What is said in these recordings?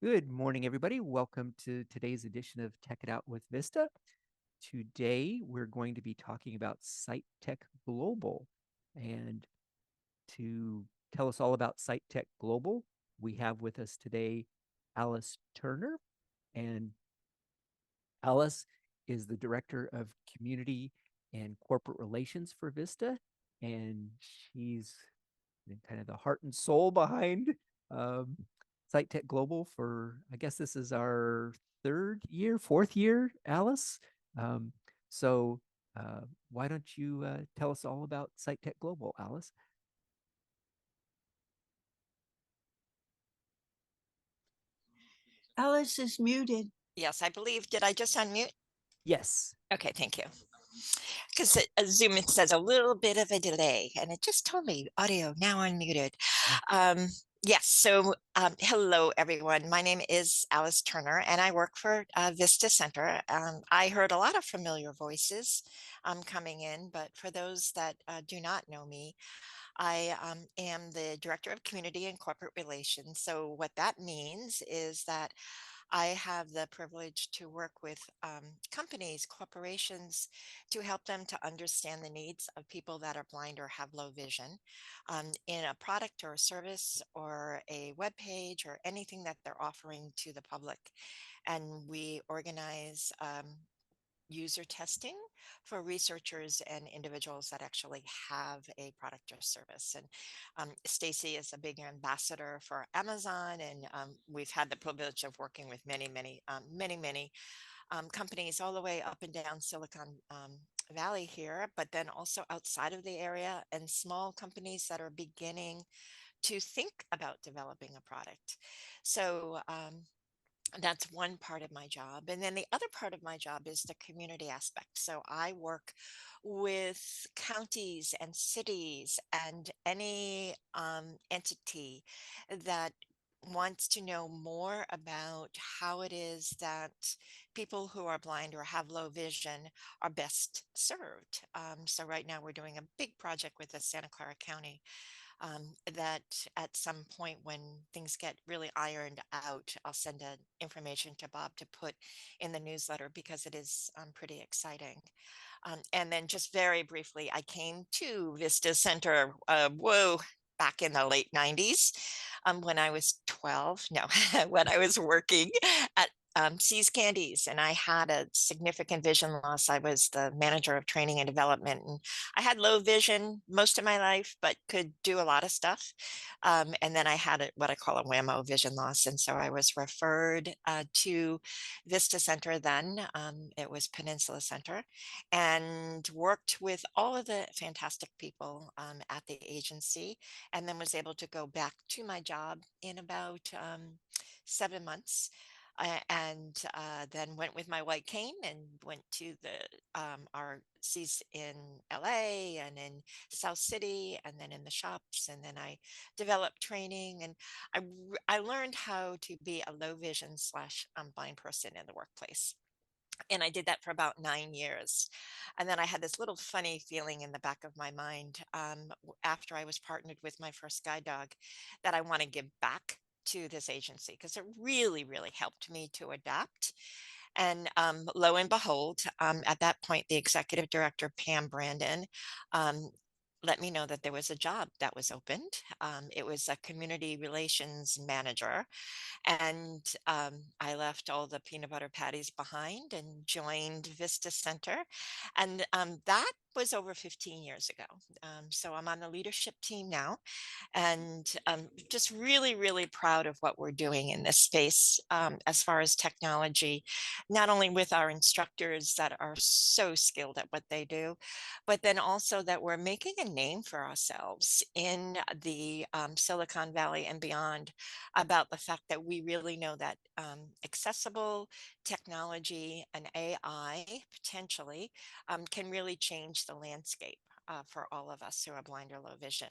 Good morning, everybody. Welcome to today's edition of Tech It Out with Vista. Today, we're going to be talking about Site Tech Global. And to tell us all about Site Tech Global, we have with us today Alice Turner. And Alice is the Director of Community and Corporate Relations for Vista. And she's kind of the heart and soul behind um, Site Tech Global for, I guess this is our fourth year, Alice. Um, so why don't you tell us all about Site Tech Global, Alice? Alice is muted. Yes, I believe. Did I just unmute? Yes. Okay, thank you. Because Zoom it says a little bit of a delay, and it just told me audio now unmuted. Um, yes, so hello everyone. My name is Alice Turner, and I work for Vista Center. I heard a lot of familiar voices coming in, but for those that do not know me, I am the Director of Community and Corporate Relations. So what that means is that I have the privilege to work with companies, corporations, to help them to understand the needs of people that are blind or have low vision in a product or a service or a web page or anything that they're offering to the public. And we organize user testing for researchers and individuals that actually have a product or service. And Stacy is a big ambassador for Amazon, and we've had the privilege of working with many companies all the way up and down Silicon Valley here, but then also outside of the area and small companies that are beginning to think about developing a product. So that's one part of my job. And then the other part of my job is the community aspect. So I work with counties and cities and any entity that wants to know more about how it is that people who are blind or have low vision are best served. So right now we're doing a big project with the Santa Clara County that at some point when things get really ironed out, I'll send information to Bob to put in the newsletter because it is pretty exciting. And then just very briefly, I came to Vista Center, back in the late 90s when I was 12. No, when I was working at Seas Candies, and I had a significant vision loss. I was the manager of training and development, and I had low vision most of my life, but could do a lot of stuff. And then I had what I call a whammo vision loss. And so I was referred to Vista Center then. It was Peninsula Center, and worked with all of the fantastic people at the agency, and then was able to go back to my job in about 7 months and then went with my white cane and went to our C's in LA and in South City and then in the shops. And then I developed training, and I learned how to be a low vision slash blind person in the workplace. And I did that for about 9 years. And then I had this little funny feeling in the back of my mind after I was partnered with my first guide dog that I want to give back to this agency because it really, really helped me to adapt. And lo and behold, at that point, the executive director, Pam Brandon, um, let me know that there was a job that was opened. It was a community relations manager, and I left all the peanut butter patties behind and joined Vista Center. And that was over 15 years ago. So I'm on the leadership team now, and just really, really proud of what we're doing in this space as far as technology, not only with our instructors that are so skilled at what they do, but then also that we're making a name for ourselves in the Silicon Valley and beyond about the fact that we really know that accessible technology and AI potentially can really change the landscape for all of us who are blind or low vision.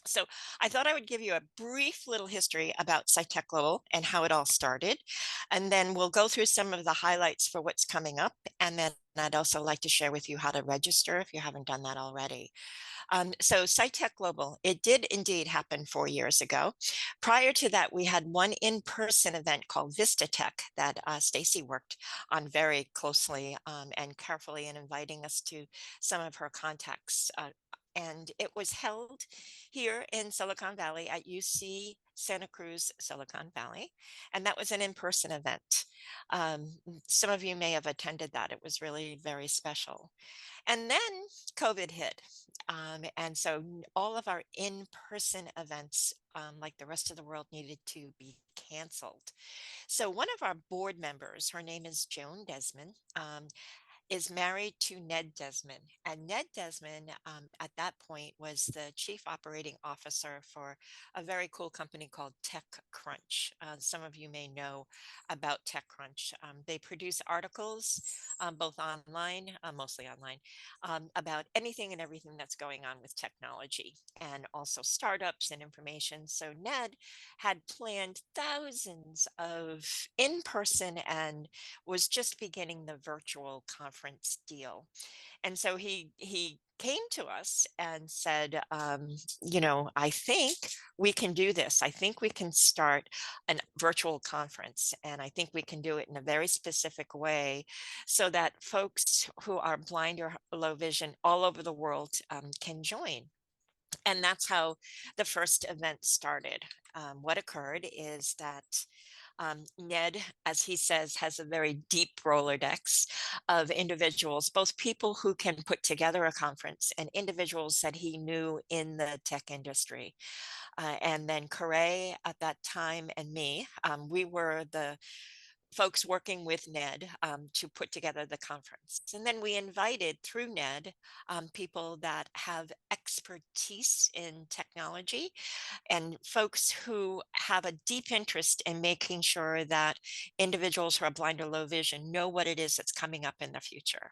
So I thought I would give you a brief little history about SciTech Global and how it all started. And then we'll go through some of the highlights for what's coming up. And then I'd also like to share with you how to register if you haven't done that already. So SciTech Global, it did indeed happen 4 years ago. Prior to that, we had one in-person event called Vista Tech that Stacy worked on very closely and carefully in inviting us to some of her contacts. And it was held here in Silicon Valley at UC Santa Cruz, Silicon Valley. And that was an in-person event. Some of you may have attended that. It was really very special. And then COVID hit. And so all of our in-person events, like the rest of the world, needed to be canceled. So one of our board members, her name is Joan Desmond, is married to Ned Desmond. And Ned Desmond, at that point, was the chief operating officer for a very cool company called TechCrunch. Some of you may know about TechCrunch. They produce articles, both online, mostly online, about anything and everything that's going on with technology and also startups and information. So Ned had planned thousands of in-person and was just beginning the virtual conference deal. And so he came to us and said, I think we can do this. I think we can start a virtual conference, and I think we can do it in a very specific way so that folks who are blind or low vision all over the world can join. And that's how the first event started. What occurred is that Ned, as he says, has a very deep Rolodex of individuals, both people who can put together a conference and individuals that he knew in the tech industry. And then Corey at that time and me, we were the folks working with Ned to put together the conference. And then we invited through Ned people that have expertise in technology and folks who have a deep interest in making sure that individuals who are blind or low vision know what it is that's coming up in the future.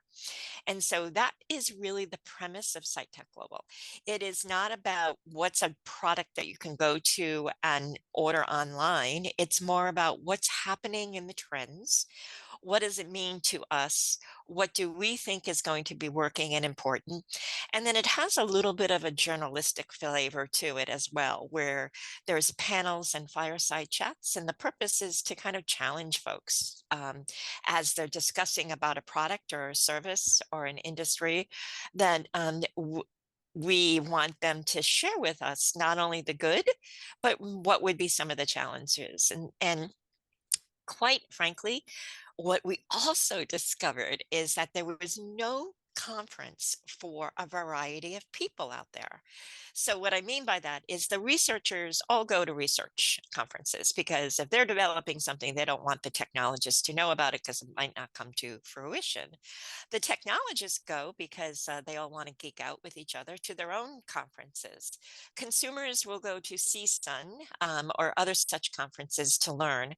And so that is really the premise of SciTech Global. It is not about what's a product that you can go to and order online. It's more about what's happening in the trends. What does it mean to us? What do we think is going to be working and important? And then it has a little bit of a journalistic flavor to it as well, where there's panels and fireside chats. And the purpose is to kind of challenge folks as they're discussing about a product or a service or an industry that we want them to share with us not only the good, but what would be some of the challenges. And quite frankly, what we also discovered is that there was no conference for a variety of people out there. So what I mean by that is the researchers all go to research conferences because if they're developing something, they don't want the technologists to know about it because it might not come to fruition. The technologists go because they all want to geek out with each other to their own conferences. Consumers will go to CSUN or other such conferences to learn.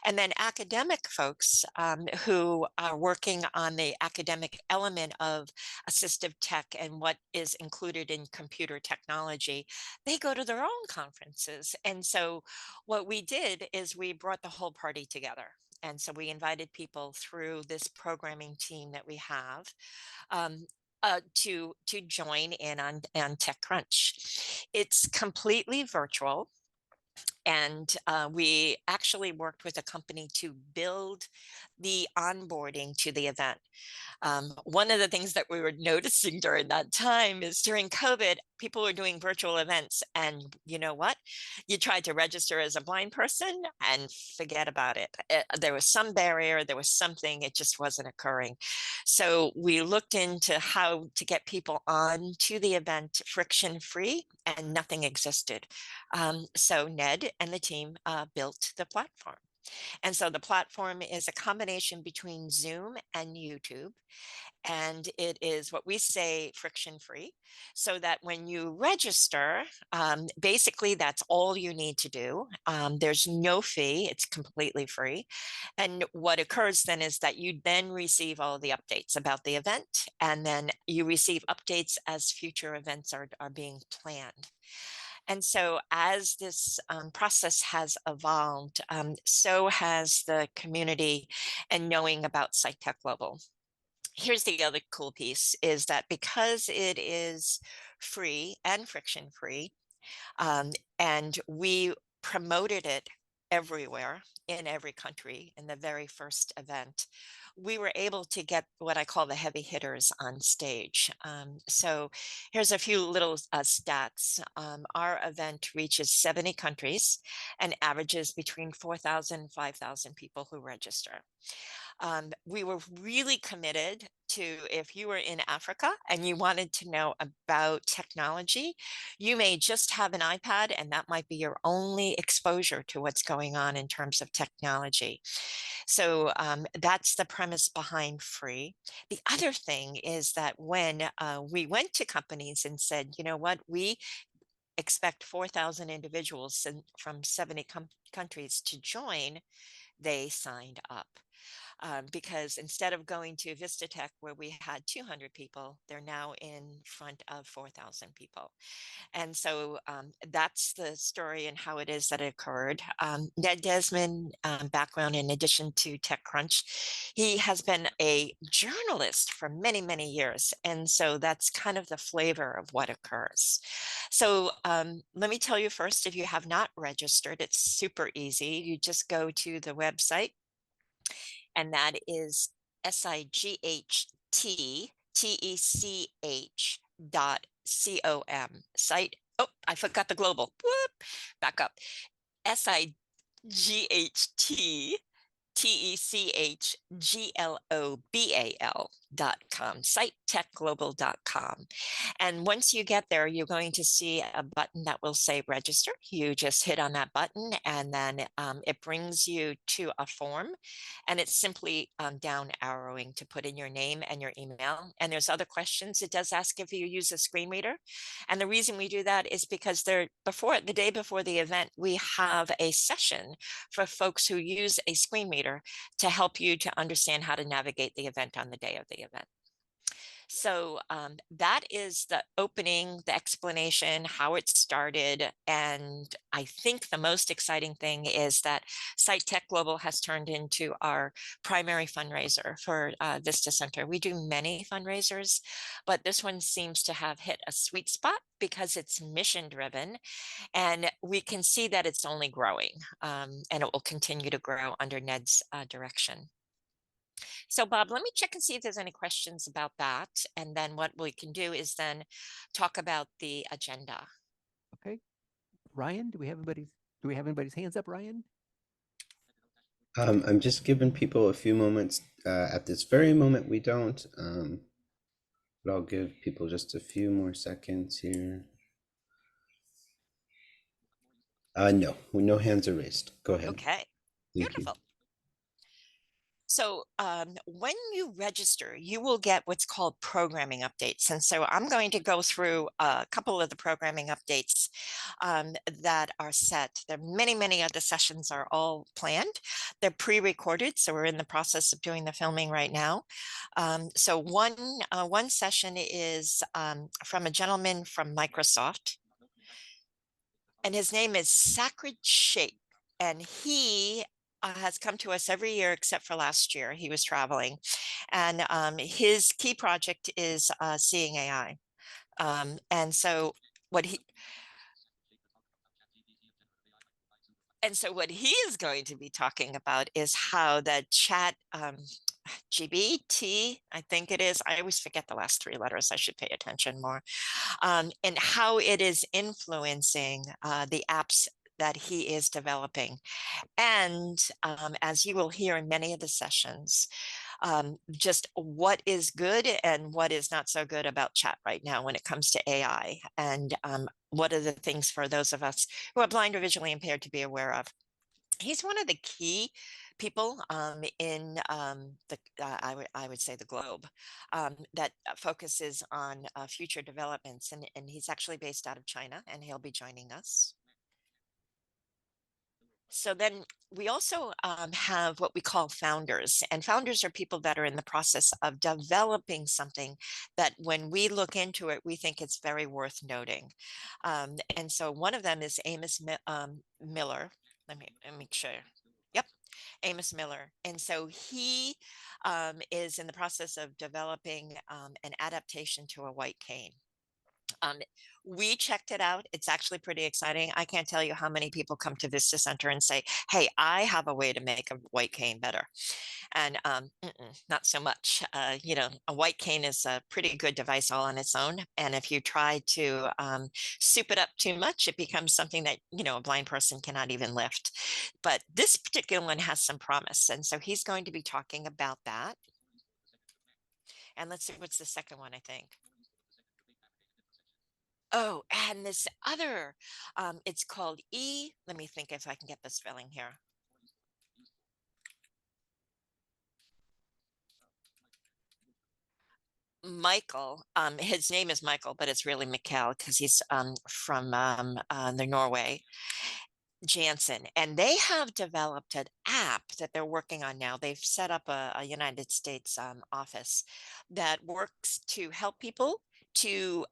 And then academic folks who are working on the academic element of assistive tech and what is included in computer technology, they go to their own conferences. And so what we did is we brought the whole party together. And so we invited people through this programming team that we have um, to join in on TechCrunch. It's completely virtual. And we actually worked with a company to build the onboarding to the event. One of the things that we were noticing during that time is during COVID, people were doing virtual events. And you know what? You tried to register as a blind person and forget about it. There was some barrier, there was something, it just wasn't occurring. So we looked into how to get people on to the event friction free, and nothing existed. So Ned and the team built the platform. And so the platform is a combination between Zoom and YouTube. And it is what we say friction free, so that when you register, basically that's all you need to do. There's no fee, it's completely free. And what occurs then is that you then receive all the updates about the event, and then you receive updates as future events are being planned. And so as this process has evolved, so has the community and knowing about SciTech Global. Here's the other cool piece is that because it is free and friction free, um, and we promoted it everywhere in every country in the very first event, we were able to get what I call the heavy hitters on stage. So here's a few little stats. Our event reaches 70 countries and averages between 4,000 and 5,000 people who register. We were really committed to, if you were in Africa and you wanted to know about technology, you may just have an iPad and that might be your only exposure to what's going on in terms of technology. So that's the premise behind free. The other thing is that when we went to companies and said, you know what, we expect 4,000 individuals from 70 countries to join, they signed up. Because instead of going to Vista Tech where we had 200 people, they're now in front of 4,000 people. And so that's the story and how it is that it occurred. Ned Desmond, background in addition to TechCrunch, he has been a journalist for many, many years. And so that's kind of the flavor of what occurs. So let me tell you first, if you have not registered, it's super easy. You just go to the website, and that is SIGHTTECH.com. Site. Oh, I forgot the global. Whoop, back up. SIGHTTECHGLOBAL.com, sitetechglobal.com. And once you get there, you're going to see a button that will say register. You just hit on that button and then it brings you to a form, and it's simply down arrowing to put in your name and your email. And there's other questions. It does ask if you use a screen reader. And the reason we do that is because the day before the event, we have a session for folks who use a screen reader to help you to understand how to navigate the event on the day of the event. So that is the opening, the explanation, how it started. And I think the most exciting thing is that SciTech Global has turned into our primary fundraiser for Vista Center. We do many fundraisers, but this one seems to have hit a sweet spot because it's mission driven. And we can see that it's only growing, and it will continue to grow under Ned's direction. So Bob, let me check and see if there's any questions about that. And then what we can do is then talk about the agenda. Okay. Ryan, do we have anybody's hands up, Ryan? I'm just giving people a few moments. At this very moment, we don't, but I'll give people just a few more seconds here. No, no hands are raised. Go ahead. Okay, Thank beautiful. you. So when you register, you will get what's called programming updates. And so I'm going to go through a couple of the programming updates that are set. There are many, many of the sessions are all planned. They're pre-recorded, so we're in the process of doing the filming right now. So one session is from a gentleman from Microsoft, and his name is Sacred Shape. And he has come to us every year except for last year. He was traveling. And his key project is Seeing AI. And so what he is going to be talking about is how the chat GBT, I think it is. I always forget the last three letters. I should pay attention more. And how it is influencing the apps that he is developing. And as you will hear in many of the sessions, just what is good and what is not so good about chat right now when it comes to AI. And what are the things for those of us who are blind or visually impaired to be aware of. He's one of the key people in I would say the globe that focuses on future developments, and he's actually based out of China, and he'll be joining us. So then we also have what we call founders, and founders are people that are in the process of developing something that when we look into it, we think it's very worth noting. And so one of them is Miller. Let me make sure. Yep, Amos Miller. And so he is in the process of developing an adaptation to a white cane. Um, we checked it out. It's actually pretty exciting. I can't tell you how many people come to Vista Center and say, "Hey, I have a way to make a white cane better." And not so much. A white cane is a pretty good device all on its own. And if you try to soup it up too much, it becomes something that, a blind person cannot even lift. But this particular one has some promise. And so he's going to be talking about that. And let's see, what's the second one, I think. Oh, and this other, it's called let me think if I can get the spelling here. Michael, his name is Michael, but it's really Mikkel because he's from the Norway. Jansen, and they have developed an app that they're working on now. They've set up a United States office that works to help people to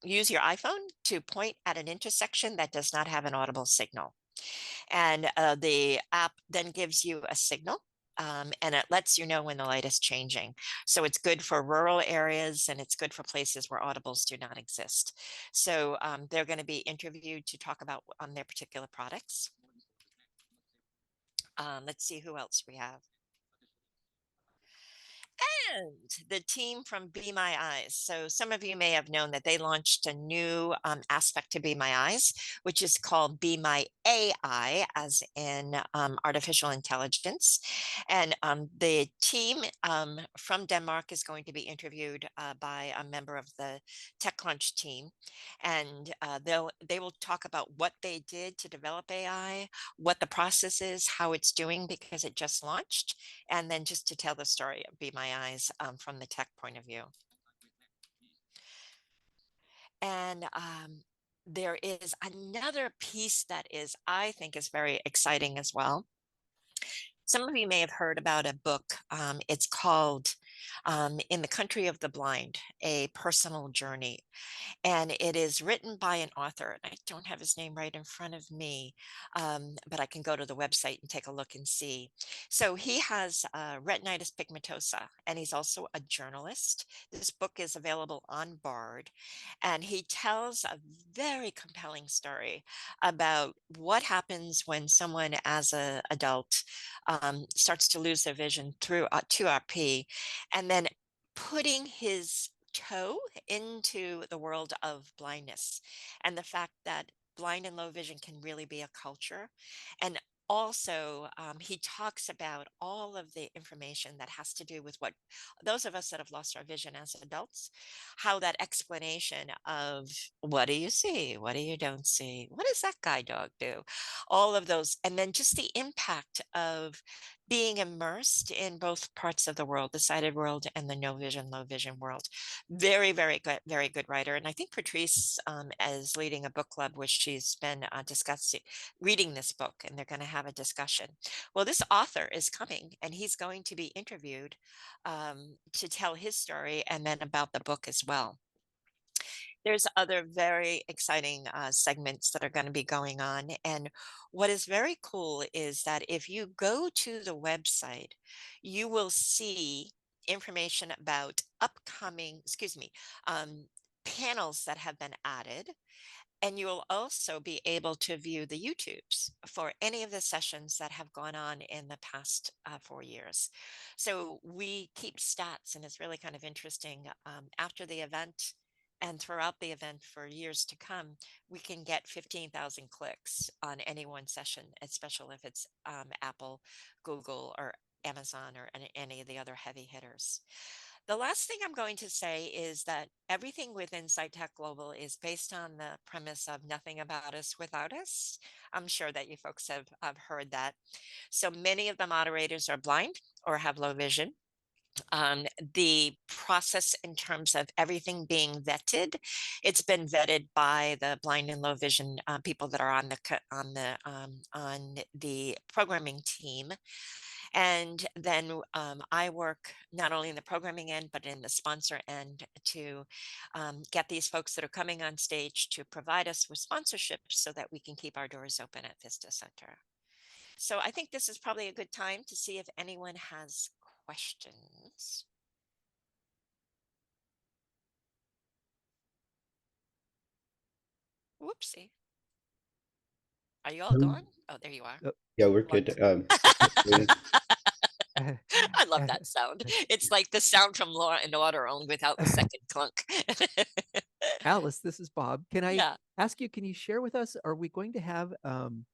use your iPhone to point at an intersection that does not have an audible signal. And the app then gives you a signal. And it lets you know when the light is changing. So it's good for rural areas and it's good for places where audibles do not exist. So they're going to be interviewed to talk about on their particular products. Let's see who else we have. And the team from Be My Eyes. So some of you may have known that they launched a new aspect to Be My Eyes, which is called Be My AI, as in artificial intelligence. And the team from Denmark is going to be interviewed by a member of the TechCrunch team. And they will talk about what they did to develop AI, what the process is, how it's doing because it just launched, and then just to tell the story of Be My Eyes from the tech point of view. And there is another piece that I think is very exciting as well. Some of you may have heard about a book. It's called In the Country of the Blind, A Personal Journey. And it is written by an author. And I don't have his name right in front of me, but I can go to the website and take a look and see. So he has retinitis pigmentosa, and he's also a journalist. This book is available on Bard, and he tells a very compelling story about what happens when someone as an adult starts to lose their vision through 2RP, and then putting his toe into the world of blindness and the fact that blind and low vision can really be a culture. And also, he talks about all of the information that has to do with what those of us that have lost our vision as adults, how that explanation of what do you see? What do you don't see? What does that guide dog do? All of those. And then just the impact of being immersed in both parts of the world, the sighted world and the no vision, low vision world. Very, very good writer. And I think Patrice is leading a book club where she's been discussing, reading this book, and they're going to have a discussion. Well, this author is coming and he's going to be interviewed to tell his story and then about the book as well. There's other very exciting segments that are going to be going on. And what is very cool is that if you go to the website, you will see information about upcoming, panels that have been added. And you will also be able to view the YouTubes for any of the sessions that have gone on in the past 4 years. So we keep stats, and it's really kind of interesting. After the event and throughout the event for years to come, we can get 15,000 clicks on any one session, especially if it's Apple, Google, or Amazon, or any of the other heavy hitters. The last thing I'm going to say is that everything within SciTech Global is based on the premise of nothing about us without us. I'm sure that you folks have heard that. So many of the moderators are blind or have low vision. the process in terms of everything being vetted, it's been vetted by the blind and low vision people that are on the programming team. And then I work not only in the programming end, but in the sponsor end to get these folks that are coming on stage to provide us with sponsorships so that we can keep our doors open at Vista Center. So I think this is probably a good time to see if anyone has questions. Whoopsie. Are you all gone? Oh, there you are. Yeah, we're Hello. good. I love that sound. It's like the sound from Law and Order, only without the second clunk. Alice, this is Bob. Can I Yeah. ask you, can you share with us, are we going to have an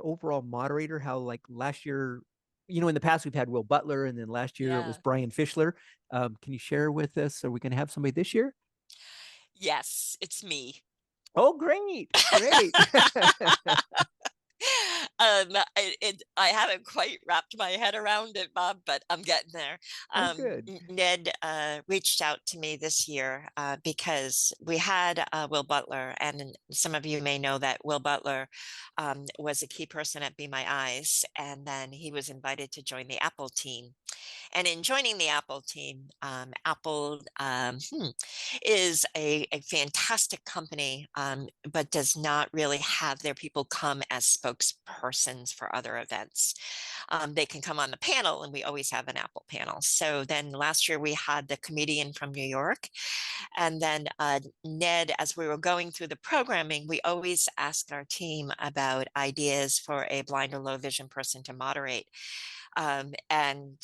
overall moderator? How, like last year, in the past we've had Will Butler, and then last year it was Yeah. Brian Fischler. Can you share with us, are we going to have somebody this year? Yes, it's me. Oh, great. Great. I haven't quite wrapped my head around it, Bob, but I'm getting there. Oh, good. Ned reached out to me this year because we had Will Butler, and some of you may know that Will Butler was a key person at Be My Eyes, and then he was invited to join the Apple team. And in joining the Apple team, Apple is a fantastic company, but does not really have their people come as spokespersons for other events. They can come on the panel, and we always have an Apple panel. So then last year we had the comedian from New York. And then Ned, as we were going through the programming, we always asked our team about ideas for a blind or low vision person to moderate. And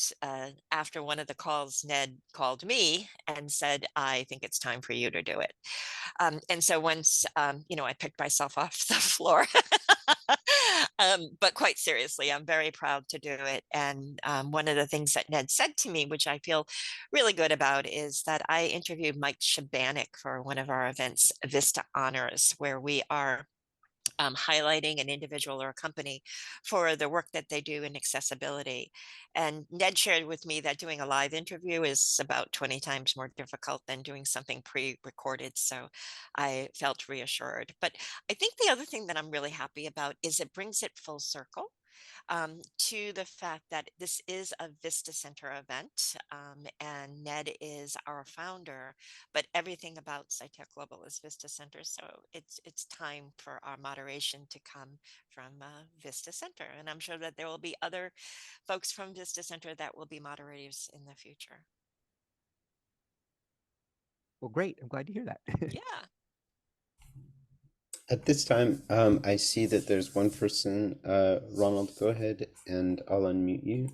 after one of the calls, Ned called me and said, I think it's time for you to do it. And so once, I picked myself off the floor. But quite seriously, I'm very proud to do it. And one of the things that Ned said to me, which I feel really good about, is that I interviewed Mike Shabanik for one of our events, Vista Honors, where we are highlighting an individual or a company for the work that they do in accessibility. And Ned shared with me that doing a live interview is about 20 times more difficult than doing something pre-recorded. So I felt reassured. But I think the other thing that I'm really happy about is it brings it full circle to the fact that this is a Vista Center event, and Ned is our founder, but everything about SciTech Global is Vista Center. So it's time for our moderation to come from Vista Center, and I'm sure that there will be other folks from Vista Center that will be moderators in the future. Well, great. I'm glad to hear that. Yeah. At this time, I see that there's one person. Ronald, go ahead and I'll unmute you.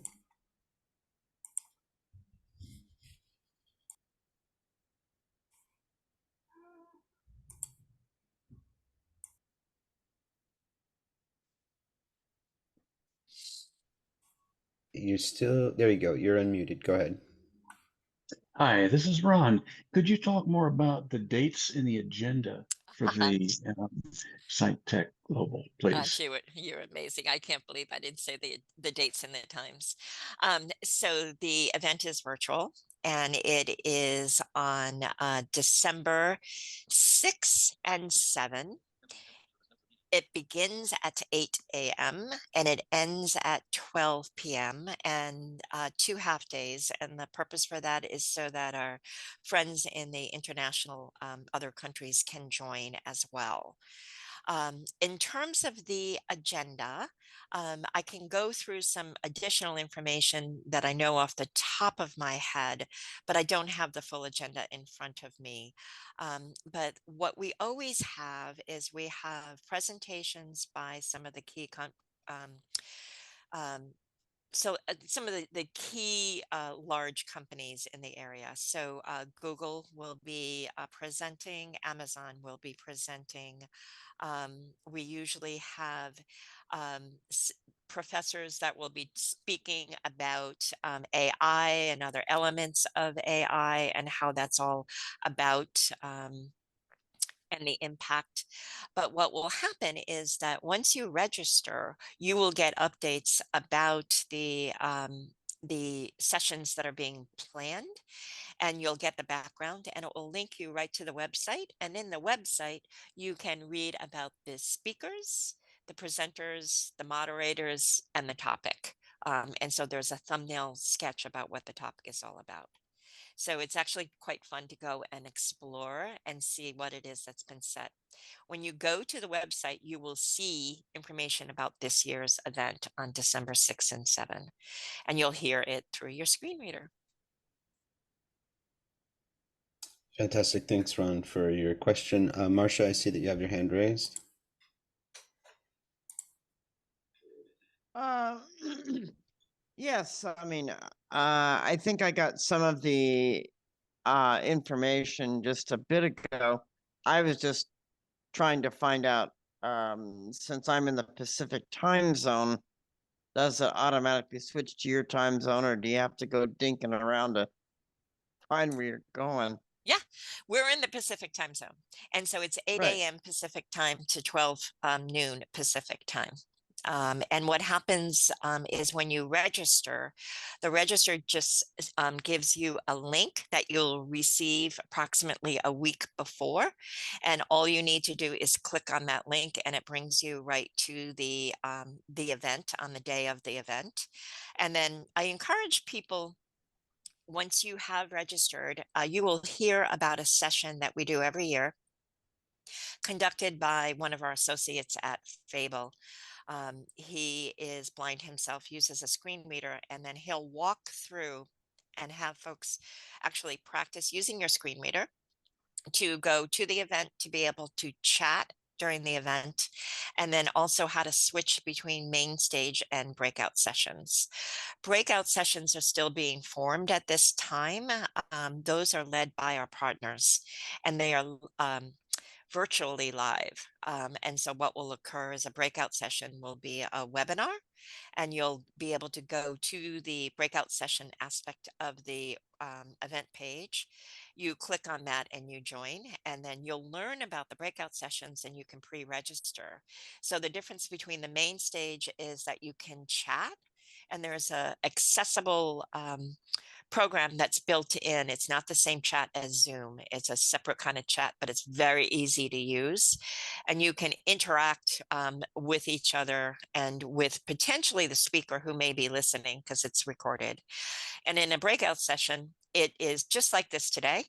You're still, there you go. You're unmuted. Go ahead. Hi, this is Ron. Could you talk more about the dates in the agenda for the SciTech Global, please? You're amazing. I can't believe I didn't say the dates and the times. So the event is virtual, and it is on December 6 and 7. It begins at 8 a.m. and it ends at 12 p.m. and 2 half days. And the purpose for that is so that our friends in the international other countries can join as well. In terms of the agenda, I can go through some additional information that I know off the top of my head, but I don't have the full agenda in front of me. But what we always have is we have presentations by some of the key some of the key large companies in the area. So Google will be presenting, Amazon will be presenting. We usually have professors that will be speaking about AI and other elements of AI and how that's all about. And the impact. But what will happen is that once you register, you will get updates about the sessions that are being planned, and you'll get the background, and it will link you right to the website. And in the website, you can read about the speakers, the presenters, the moderators, and the topic. And so there's a thumbnail sketch about what the topic is all about. So it's actually quite fun to go and explore and see what it is that's been set. When you go to the website, you will see information about this year's event on December 6 and 7, and you'll hear it through your screen reader. Fantastic. Thanks, Ron, for your question. Marcia, I see that you have your hand raised. Yes, I mean, I think I got some of the information just a bit ago. I was just trying to find out, since I'm in the Pacific time zone, does it automatically switch to your time zone, or do you have to go dinking around to find where you're going? Yeah, we're in the Pacific time zone. And so it's 8 Right. a.m. Pacific time to 12 noon Pacific time. And what happens is when you register, the register just gives you a link that you'll receive approximately a week before. And all you need to do is click on that link, and it brings you right to the event on the day of the event. And then I encourage people, once you have registered, you will hear about a session that we do every year, conducted by one of our associates at Fable. He is blind himself, uses a screen reader, and then he'll walk through and have folks actually practice using your screen reader to go to the event, to be able to chat during the event, and then also how to switch between main stage and breakout sessions. Breakout sessions are still being formed at this time. Those are led by our partners, and they are virtually live. And so what will occur is a breakout session will be a webinar, and you'll be able to go to the breakout session aspect of the event page. You click on that and you join, and then you'll learn about the breakout sessions, and you can pre-register. So the difference between the main stage is that you can chat, and there's a accessible program that's built in. It's not the same chat as Zoom. It's a separate kind of chat, but it's very easy to use. And you can interact with each other and with potentially the speaker who may be listening, because it's recorded. And in a breakout session, it is just like this today.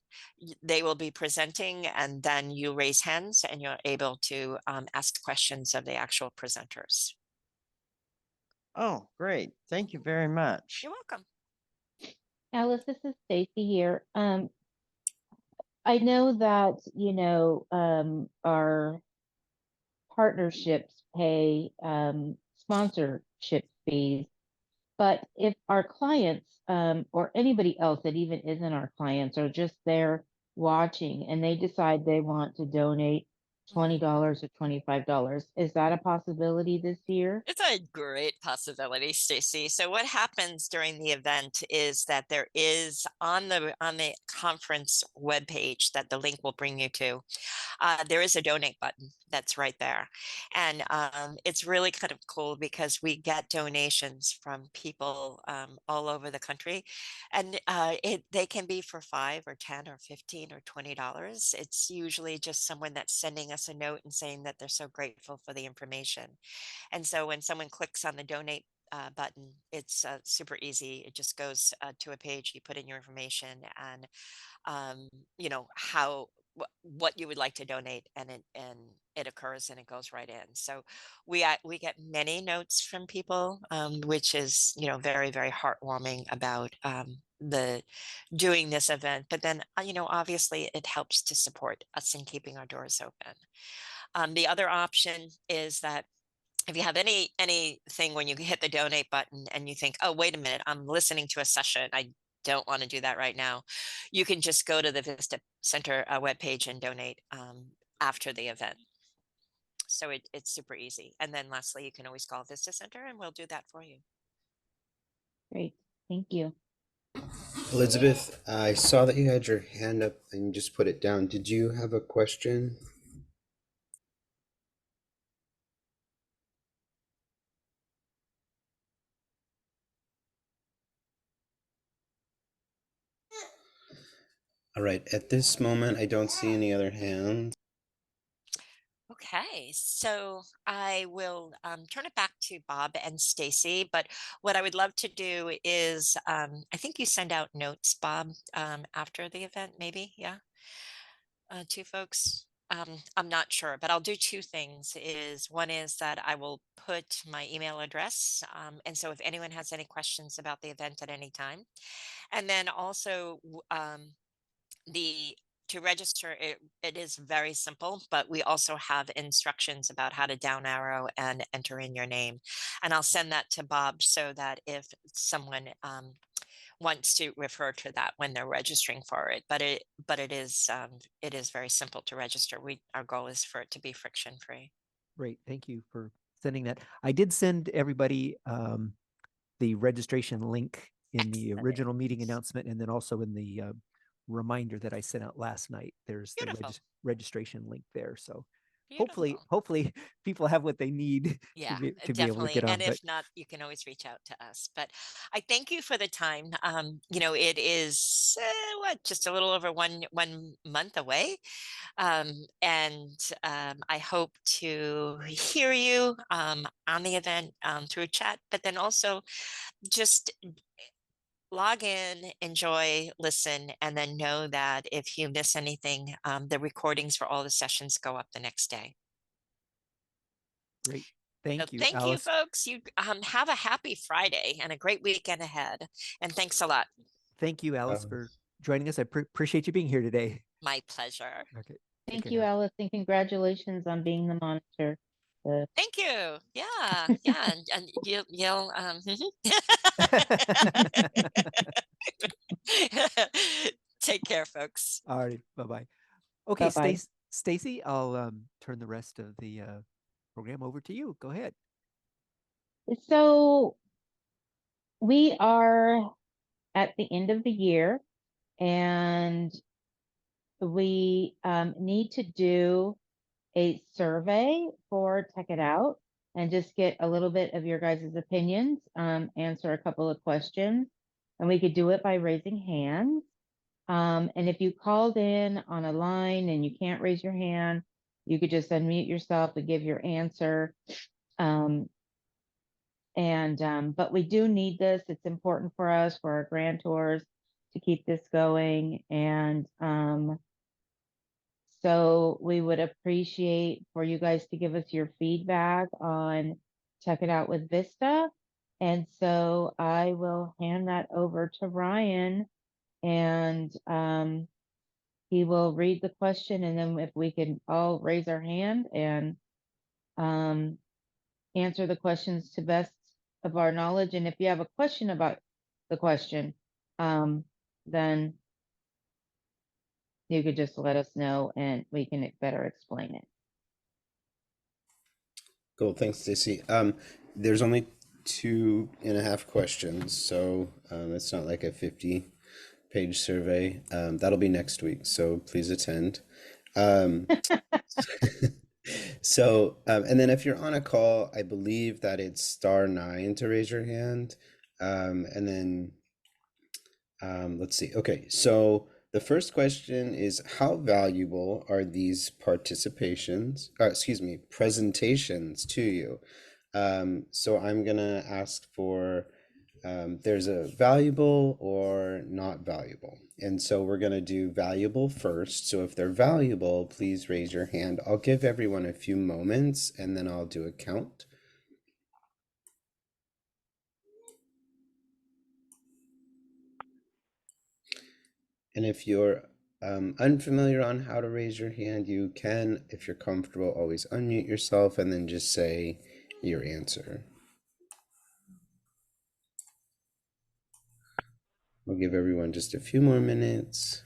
They will be presenting, and then you raise hands and you're able to ask questions of the actual presenters. Oh, great. Thank you very much. You're welcome. Alice, this is Stacy here. I know that, our partnerships pay sponsorship fees, but if our clients or anybody else that even isn't our clients are just there watching and they decide they want to donate $20 or $25, is that a possibility this year? It's a great possibility, Stacy. So what happens during the event is that there is on the conference webpage that the link will bring you to, there is a donate button that's right there. And it's really kind of cool because we get donations from people all over the country. And they can be for $5 or $10 or $15 or $20. It's usually just someone that's sending us a note and saying that they're so grateful for the information. And so when someone clicks on the donate button, it's super easy. It just goes to a page, you put in your information and how what you would like to donate, and it occurs and it goes right in. So we get many notes from people, which is very, very heartwarming about the doing this event. But then obviously it helps to support us in keeping our doors open. The other option is that if you have anything when you hit the donate button and you think, oh, wait a minute, I'm listening to a session, I don't want to do that right now, you can just go to the Vista Center webpage and donate after the event. So it's super easy. And then lastly, you can always call Vista Center and we'll do that for you. Great, thank you. Elizabeth, I saw that you had your hand up and you just put it down. Did you have a question? All right, at this moment, I don't see any other hands. Okay, so I will turn it back to Bob and Stacy, but what I would love to do is, I think you send out notes, Bob, after the event, maybe, yeah, to folks. I'm not sure, but I'll do two things. Is one is that I will put my email address, and so if anyone has any questions about the event at any time, and then also the to register it is very simple, but we also have instructions about how to down arrow and enter in your name, and I'll send that to Bob so that if someone wants to refer to that when they're registering for it, but it is very simple to register. Our goal is for it to be friction free. Great. Thank you for sending that. I did send everybody the registration link in the Excellent. original meeting announcement, and then also in the reminder that I sent out last night. There's the Beautiful. registration link there. So Beautiful. hopefully people have what they need Yeah, to be able to definitely. get on. And But if not, you can always reach out to us. But I thank you for the time. It is just a little over one month away, and I hope to hear you on the event through chat. But then also just log in, enjoy, listen, and then know that if you miss anything, the recordings for all the sessions go up the next day. great. So Thank you, thank you, Alice. folks. You have a happy Friday and a great weekend ahead. And thanks a lot. Thank you, Alice, for joining us. I appreciate you being here today. My pleasure. Okay. Thank you, Alice, and congratulations on being the monitor. Thank you. Yeah, yeah, and you'll take care, folks. All right. Bye-bye. Okay, Bye-bye. Stacy, I'll turn the rest of the program over to you. Go ahead. So we are at the end of the year, and we need to do a survey for Tech It Out and just get a little bit of your guys' opinions, answer a couple of questions, and we could do it by raising hands. And if you called in on a line and you can't raise your hand, you could just unmute yourself and give your answer. But we do need this. It's important for us, for our grantors, to keep this going. And so we would appreciate for you guys to give us your feedback on Check It Out with Vista. And so I will hand that over to Ryan, and he will read the question, and then if we can all raise our hand and answer the questions to best of our knowledge. And if you have a question about the question, then you could just let us know and we can better explain it. Cool, thanks, Stacy. There's only 2.5 questions, so it's not like a 50-page survey. That'll be next week, so please attend. And then if you're on a call, I believe that it's *9 to raise your hand. And then let's see. Okay, so the first question is, how valuable are these presentations to you? So I'm gonna ask for there's a valuable or not valuable. And so we're gonna do valuable first. So if they're valuable, please raise your hand. I'll give everyone a few moments and then I'll do a count. And if you're unfamiliar on how to raise your hand, you can, if you're comfortable, always unmute yourself and then just say your answer. We'll give everyone just a few more minutes.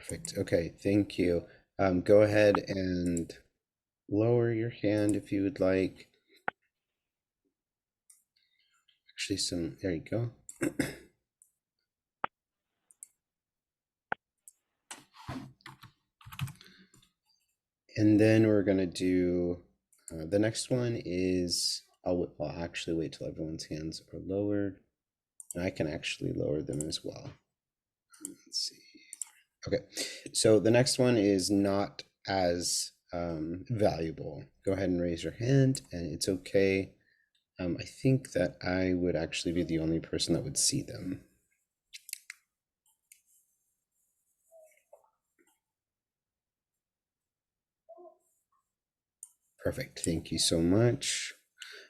Perfect. Okay, thank you. Go ahead and lower your hand if you would like. Actually, there you go. And then we're gonna do, the next one is, I'll actually wait till everyone's hands are lowered. And I can actually lower them as well. Let's see. Okay, so the next one is not as valuable. Go ahead and raise your hand, and it's okay. I think that I would actually be the only person that would see them. Perfect, thank you so much.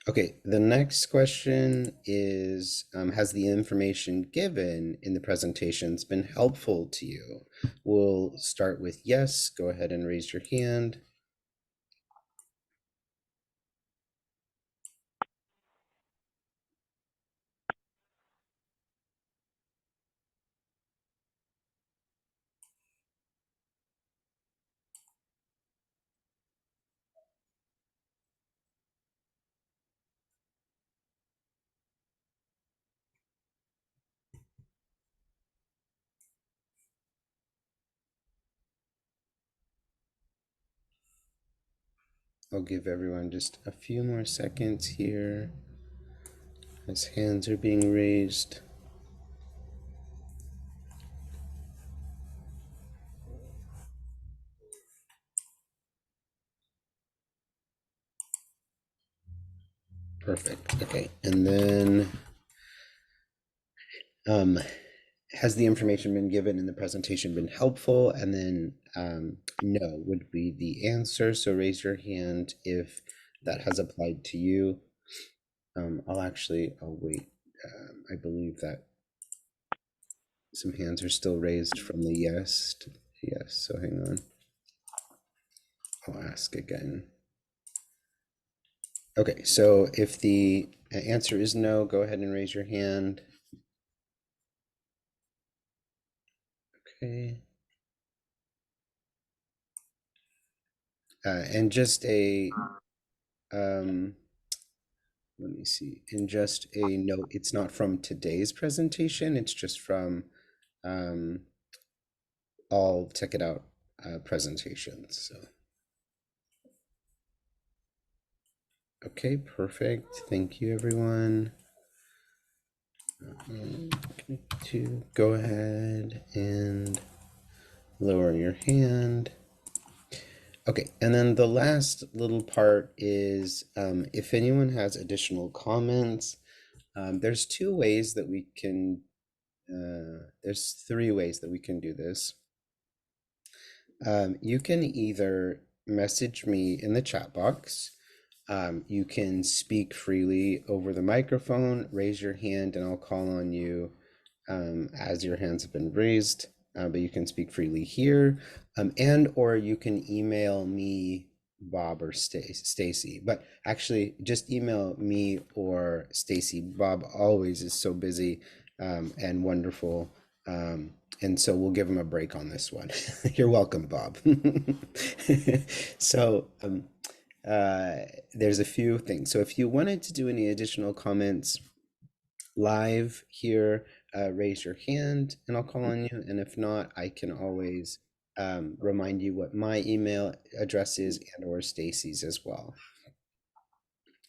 Okay, the next question is, has the information given in the presentations been helpful to you? We'll start with yes. Go ahead and raise your hand. I'll give everyone just a few more seconds here as hands are being raised. Perfect. Okay, and then has the information been given in the presentation been helpful? And then no would be the answer. So raise your hand if that has applied to you. I'll wait. I believe that some hands are still raised from the yes to yes. So hang on. I'll ask again. Okay, so if the answer is no, go ahead and raise your hand. Okay. And just a let me see. And just a note, it's not from today's presentation, it's just from all Tech It Out presentations. So okay, perfect. Thank you, everyone. To go ahead and lower your hand. Okay, and then the last little part is if anyone has additional comments, there's two ways that we can, there's three ways that we can do this. You can either message me in the chat box. You can speak freely over the microphone, raise your hand, and I'll call on you as your hands have been raised. But you can speak freely here, and or you can email me, Bob, or Stacy. But actually, just email me or Stacy. Bob always is so busy and wonderful, and so we'll give him a break on this one. You're welcome, Bob. So there's a few things. So if you wanted to do any additional comments live here, raise your hand and I'll call on you. And if not, I can always remind you what my email address is and or Stacy's as well.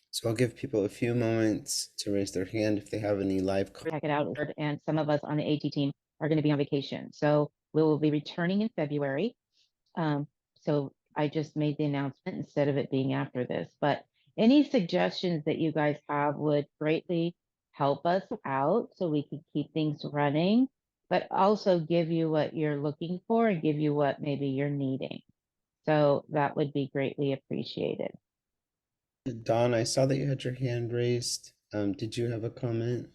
So I'll give people a few moments to raise their hand if they have any live Check it out. And some of us on the AT team are going to be on vacation. So we will be returning in February. So I just made the announcement instead of it being after this. But any suggestions that you guys have would greatly help us out so we can keep things running, but also give you what you're looking for and give you what maybe you're needing. So that would be greatly appreciated. Don, I saw that you had your hand raised. Did you have a comment?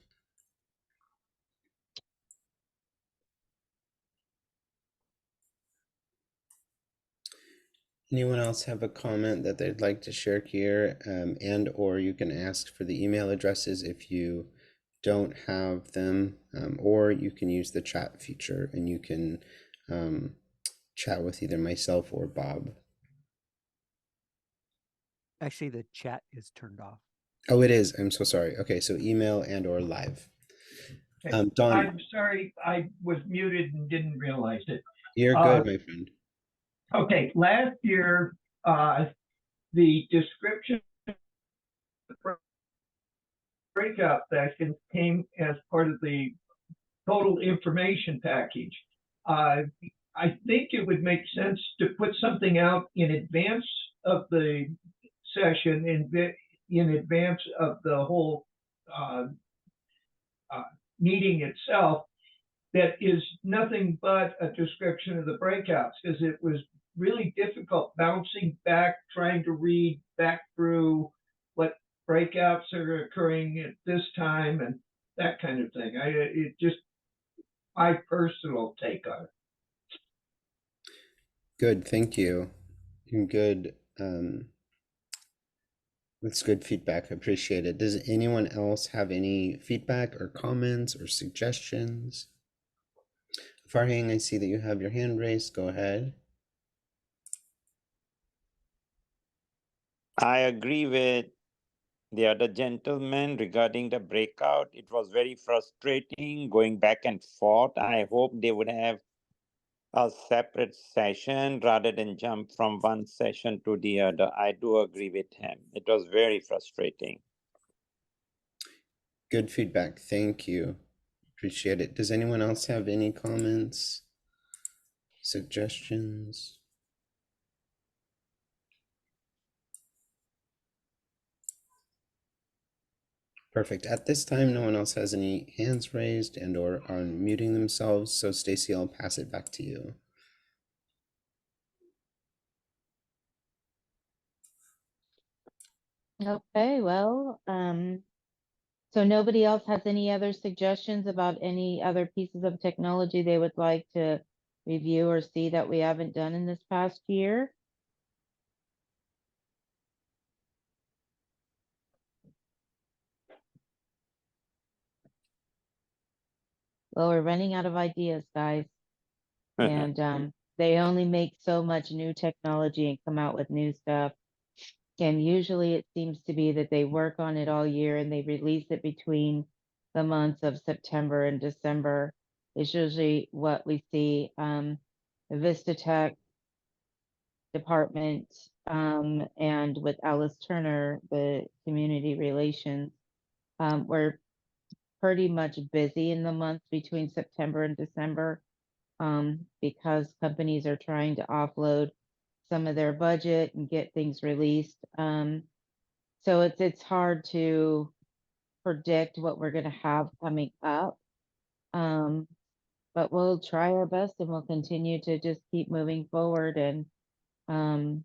Anyone else have a comment that they'd like to share here? And or you can ask for the email addresses if you don't have them, or you can use the chat feature and you can chat with either myself or Bob. Actually, the chat is turned off. Oh, it is. I'm so sorry. Okay, so email and or live. Okay. Don, I'm sorry, I was muted and didn't realize it. you're good, my friend. Okay, last year, the description of breakout sessions came as part of the total information package. I think it would make sense to put something out in advance of the session, in advance of the whole meeting itself, that is nothing but a description of the breakouts, because it was really difficult bouncing back, trying to read back through what breakouts are occurring at this time and that kind of thing. It just my personal take on it. Good, thank you. Good. That's good feedback. I appreciate it. Does anyone else have any feedback or comments or suggestions? Farhang, I see that you have your hand raised. Go ahead. I agree with the other gentleman regarding the breakout. It was very frustrating going back and forth. I hope they would have a separate session rather than jump from one session to the other. I do agree with him. It was very frustrating. Good feedback. Thank you. Appreciate it. Does anyone else have any comments, suggestions? Perfect. At this time, no one else has any hands raised and or are muting themselves. So Stacy, I'll pass it back to you. Okay, well, so nobody else has any other suggestions about any other pieces of technology they would like to review or see that we haven't done in this past year? Well, we're running out of ideas, guys. And they only make so much new technology and come out with new stuff. And usually it seems to be that they work on it all year and they release it between the months of September and December. Is usually what we see. The Vista Tech department, and with Alice Turner, the community relations, we're pretty much busy in the months between September and December, because companies are trying to offload some of their budget and get things released. So it's hard to predict what we're going to have coming up. But we'll try our best and we'll continue to just keep moving forward. And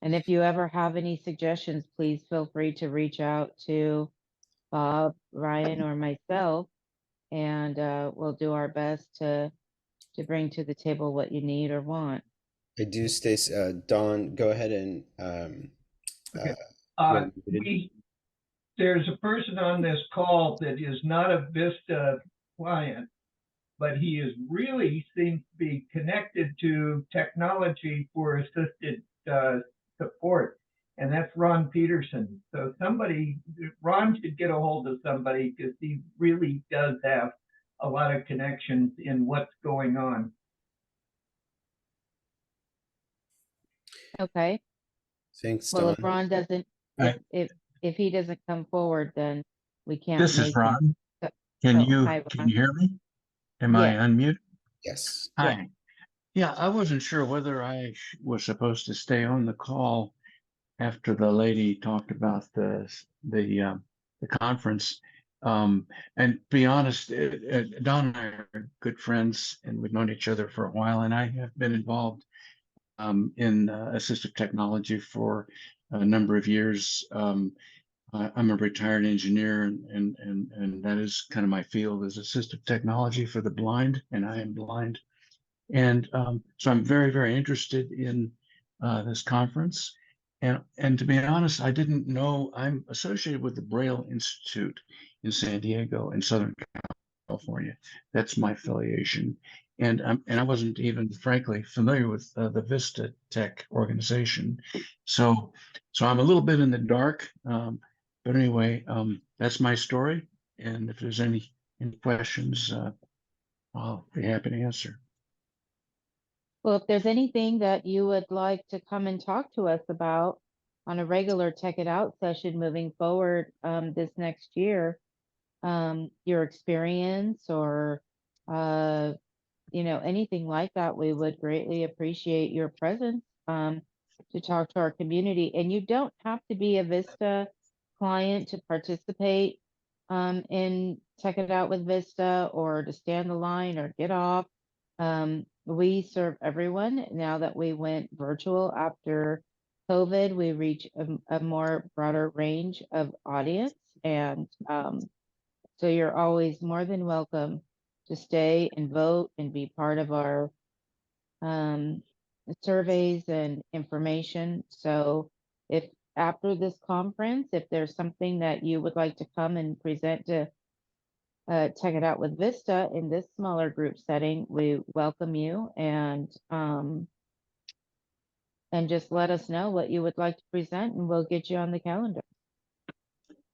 if you ever have any suggestions, please feel free to reach out to Bob, Ryan, or myself, and we'll do our best to bring to the table what you need or want. I do, Stacy. Dawn, go ahead and Okay. There's a person on this call that is not a Vista client, but he is really seems to be connected to technology for assisted support, and that's Ron Peterson. So Ron should get a hold of somebody, because he really does have a lot of connections in what's going on. Okay. Thanks, Well, Dawn. if Ron doesn't, if he doesn't come forward, then we can't. This is make Ron. it. Can So, you hi, can Ron. you hear me? Am I Yes. unmuted? Yes. Hi. Yeah, I wasn't sure whether I was supposed to stay on the call after the lady talked about the conference. And to be honest, Don and I are good friends, and we've known each other for a while. And I have been involved in assistive technology for a number of years. I'm a retired engineer, and that is kind of my field, is assistive technology for the blind, and I am blind. And so I'm very, very interested in this conference. And to be honest, I didn't know I'm associated with the Braille Institute in San Diego in Southern California. That's my affiliation. I wasn't even, frankly, familiar with the Vista Tech organization. So I'm a little bit in the dark. But anyway, that's my story. And if there's any questions, I'll be happy to answer. Well, if there's anything that you would like to come and talk to us about on a regular Tech It Out session moving forward this next year, your experience or anything like that, we would greatly appreciate your presence to talk to our community. And you don't have to be a Vista client to participate in Check It Out with Vista or to stand the line or get off. We serve everyone. Now that we went virtual after COVID, we reach a more broader range of audience. And so you're always more than welcome to stay and vote and be part of our surveys and information. So if after this conference, if there's something that you would like to come and present to Check It Out with Vista in this smaller group setting, we welcome you and just let us know what you would like to present and we'll get you on the calendar.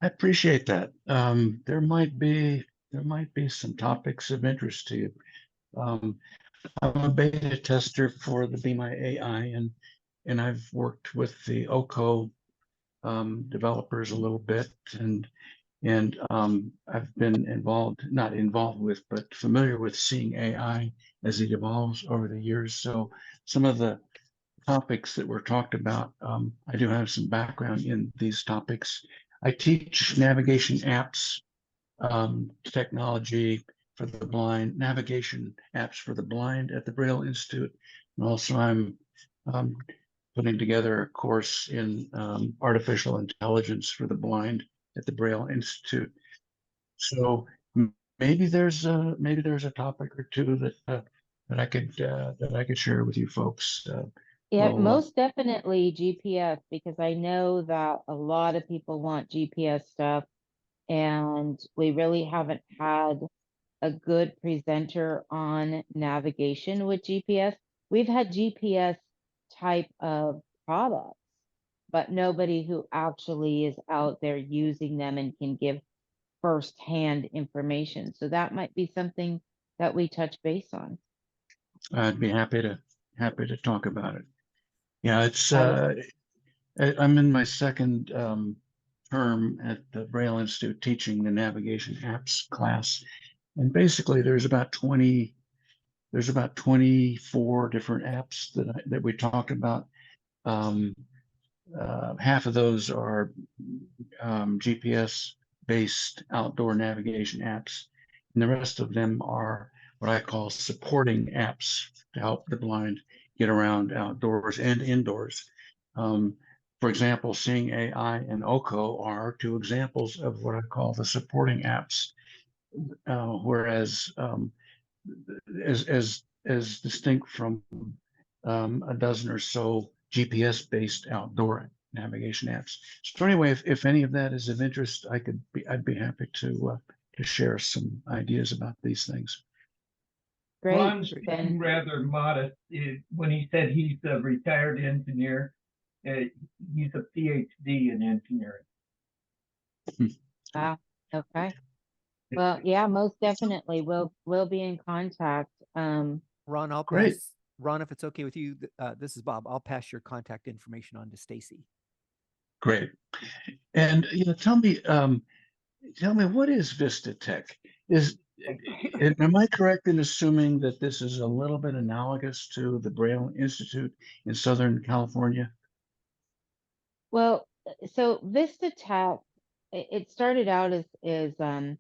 I appreciate that. There might be some topics of interest to you. I'm a beta tester for the Be My AI, and I've worked with the OCO developers a little bit, and I've been not involved with, but familiar with seeing AI as it evolves over the years. So some of the topics that were talked about, I do have some background in these topics. I teach navigation apps, technology for the blind, navigation apps for the blind at the Braille Institute. And also I'm putting together a course in artificial intelligence for the blind at the Braille Institute. So maybe there's a topic or two that I could share with you folks. Yeah, most definitely GPS, because I know that a lot of people want GPS stuff, and we really haven't had a good presenter on navigation with GPS. We've had GPS type of products, but nobody who actually is out there using them and can give firsthand information. So that might be something that we touch base on. I'd be happy to talk about it. Yeah, it's I'm in my second term at the Braille Institute teaching the navigation apps class, and basically there's about 24 different apps that we talk about. Half of those are GPS based outdoor navigation apps, and the rest of them are what I call supporting apps to help the blind get around outdoors and indoors. For example, Seeing AI and OCO are two examples of what I call the supporting apps, whereas as distinct from a dozen or so GPS-based outdoor navigation apps. So anyway, if any of that is of interest, I'd be happy to share some ideas about these things. Great. Ron's being rather modest when he said he's a retired engineer. He's a PhD in engineering. Wow. Okay. Well, yeah, most definitely. We'll be in contact. Ron, Great. Ron, if it's okay with you, this is Bob. I'll pass your contact information on to Stacy. Great. And tell me what is Vista Tech? Am I correct in assuming that this is a little bit analogous to the Braille Institute in Southern California? Well, so Vista Tech, it started out as our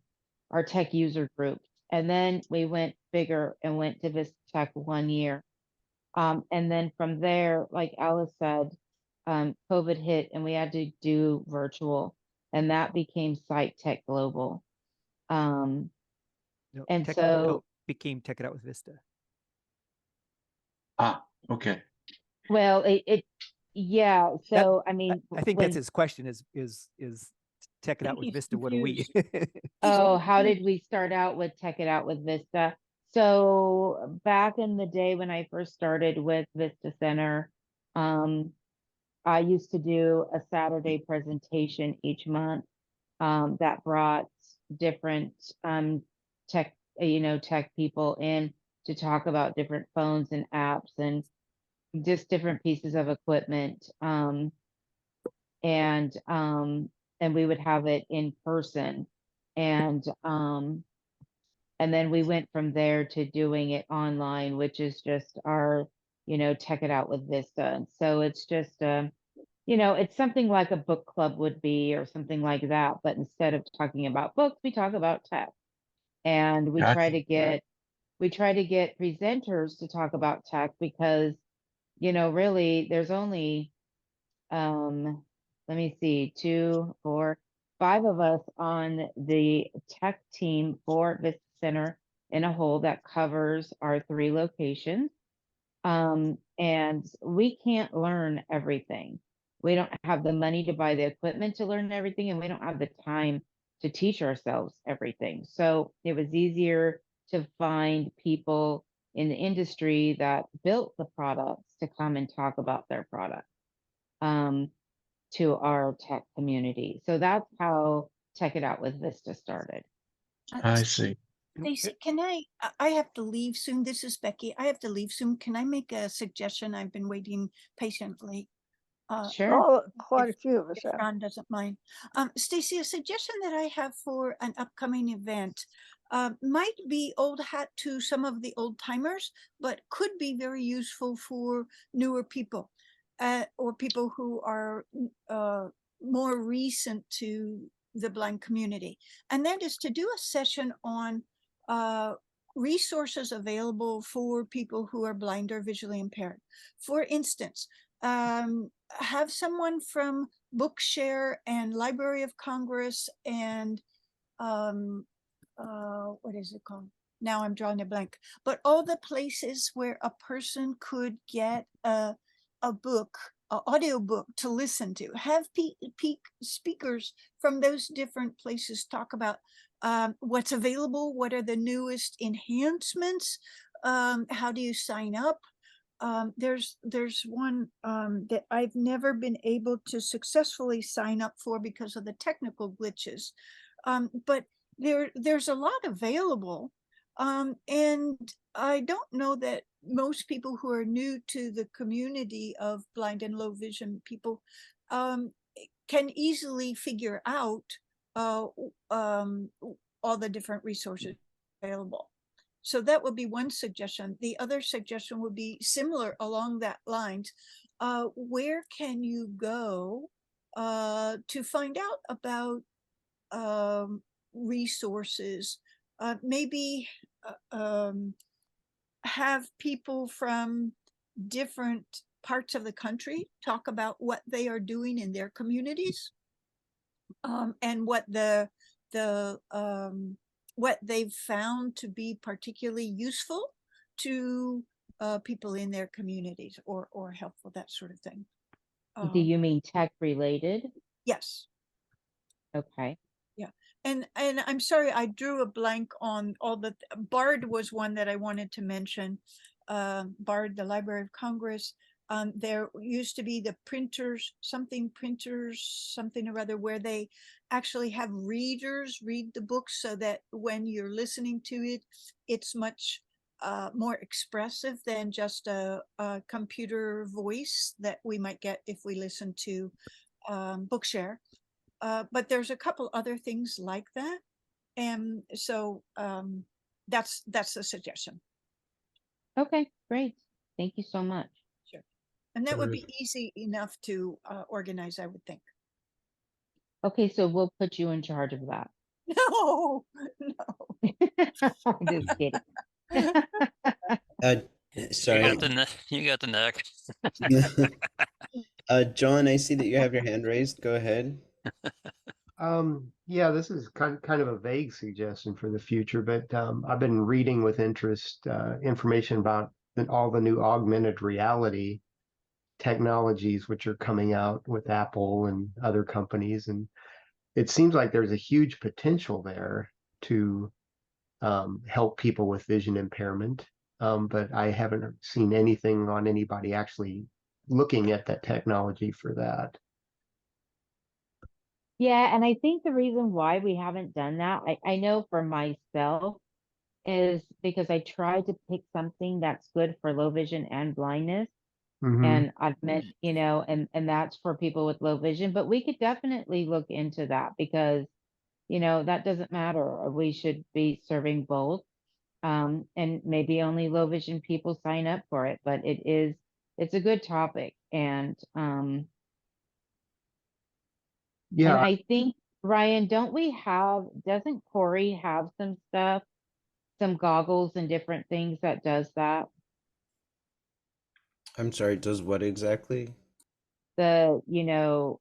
tech user group, and then we went bigger and went to Vista Tech 1 year. And then from there, like Alice said, COVID hit and we had to do virtual, and that became Site Tech Global. Became Tech It Out with Vista. Okay. Well, yeah. So I mean, I think that's his question. Is Tech It Out with Vista? What are we? Oh, how did we start out with Tech It Out with Vista? So back in the day when I first started with Vista Center, I used to do a Saturday presentation each month that brought different tech, tech people in to talk about different phones and apps and just different pieces of equipment. And we would have it in person. And then we went from there to doing it online, which is just our, Tech It Out with Vista. And so it's just, it's something like a book club would be or something like that. But instead of talking about books, we talk about tech. And we try Gotcha. to get presenters to talk about tech because, really there's only, let me see, 2, 4, 5 of us on the tech team for Vista Center in a whole that covers our 3 locations. And we can't learn everything. We don't have the money to buy the equipment to learn everything, and we don't have the time to teach ourselves everything. So it was easier to find people in the industry that built the products to come and talk about their product to our tech community. So that's how Tech It Out with Vista started. I see. Stacey, can I have to leave soon. This is Becky. I have to leave soon. Can I make a suggestion? I've been waiting patiently. Sure. Oh, quite a few of us If have. Ron doesn't mind. Stacey, a suggestion that I have for an upcoming event might be old hat to some of the old timers, but could be very useful for newer people or people who are more recent to the blind community. And that is to do a session on resources available for people who are blind or visually impaired. For instance, have someone from Bookshare and Library of Congress and what is it called? Now I'm drawing a blank, but all the places where a person could get a book, an audio book to listen to, have speakers from those different places talk about what's available, what are the newest enhancements, how do you sign up? There's one that I've never been able to successfully sign up for because of the technical glitches. But there's a lot available. And I don't know that most people who are new to the community of blind and low vision people can easily figure out all the different resources available. So that would be one suggestion. The other suggestion would be similar along that lines. Where can you go to find out about resources? Maybe have people from different parts of the country talk about what they are doing in their communities and what what they've found to be particularly useful to people in their communities or helpful, that sort of thing. Do you mean tech related? Yes. Okay. Yeah. And I'm sorry, I drew a blank on all the, BARD was one that I wanted to mention. BARD, the Library of Congress. There used to be the printers, something or other, where they actually have readers read the books so that when you're listening to it, it's much more expressive than just a computer voice that we might get if we listen to Bookshare. But there's a couple other things like that. And so that's a suggestion. Okay, great. Thank you so much. Sure. And that would be easy enough to organize, I would think. Okay, so we'll put you in charge of that. No. I'm just kidding. Sorry. You got the neck. John, I see that you have your hand raised. Go ahead. Yeah, this is kind of a vague suggestion for the future, but I've been reading with interest information about all the new augmented reality technologies which are coming out with Apple and other companies, and it seems like there's a huge potential there to help people with vision impairment. But I haven't seen anything on anybody actually looking at that technology for that. Yeah, and I think the reason why we haven't done that, I know for myself, is because I tried to pick something that's good for low vision and blindness. Hmm. And I've meant, you know, and that's for people with low vision, but we could definitely look into that because, you know, that doesn't matter. We should be serving both. And maybe only low vision people sign up for it, but it's a good topic. And Yeah, I think, Ryan, doesn't Corey have some stuff, some goggles and different things that does that? I'm sorry, does what exactly? The, you know,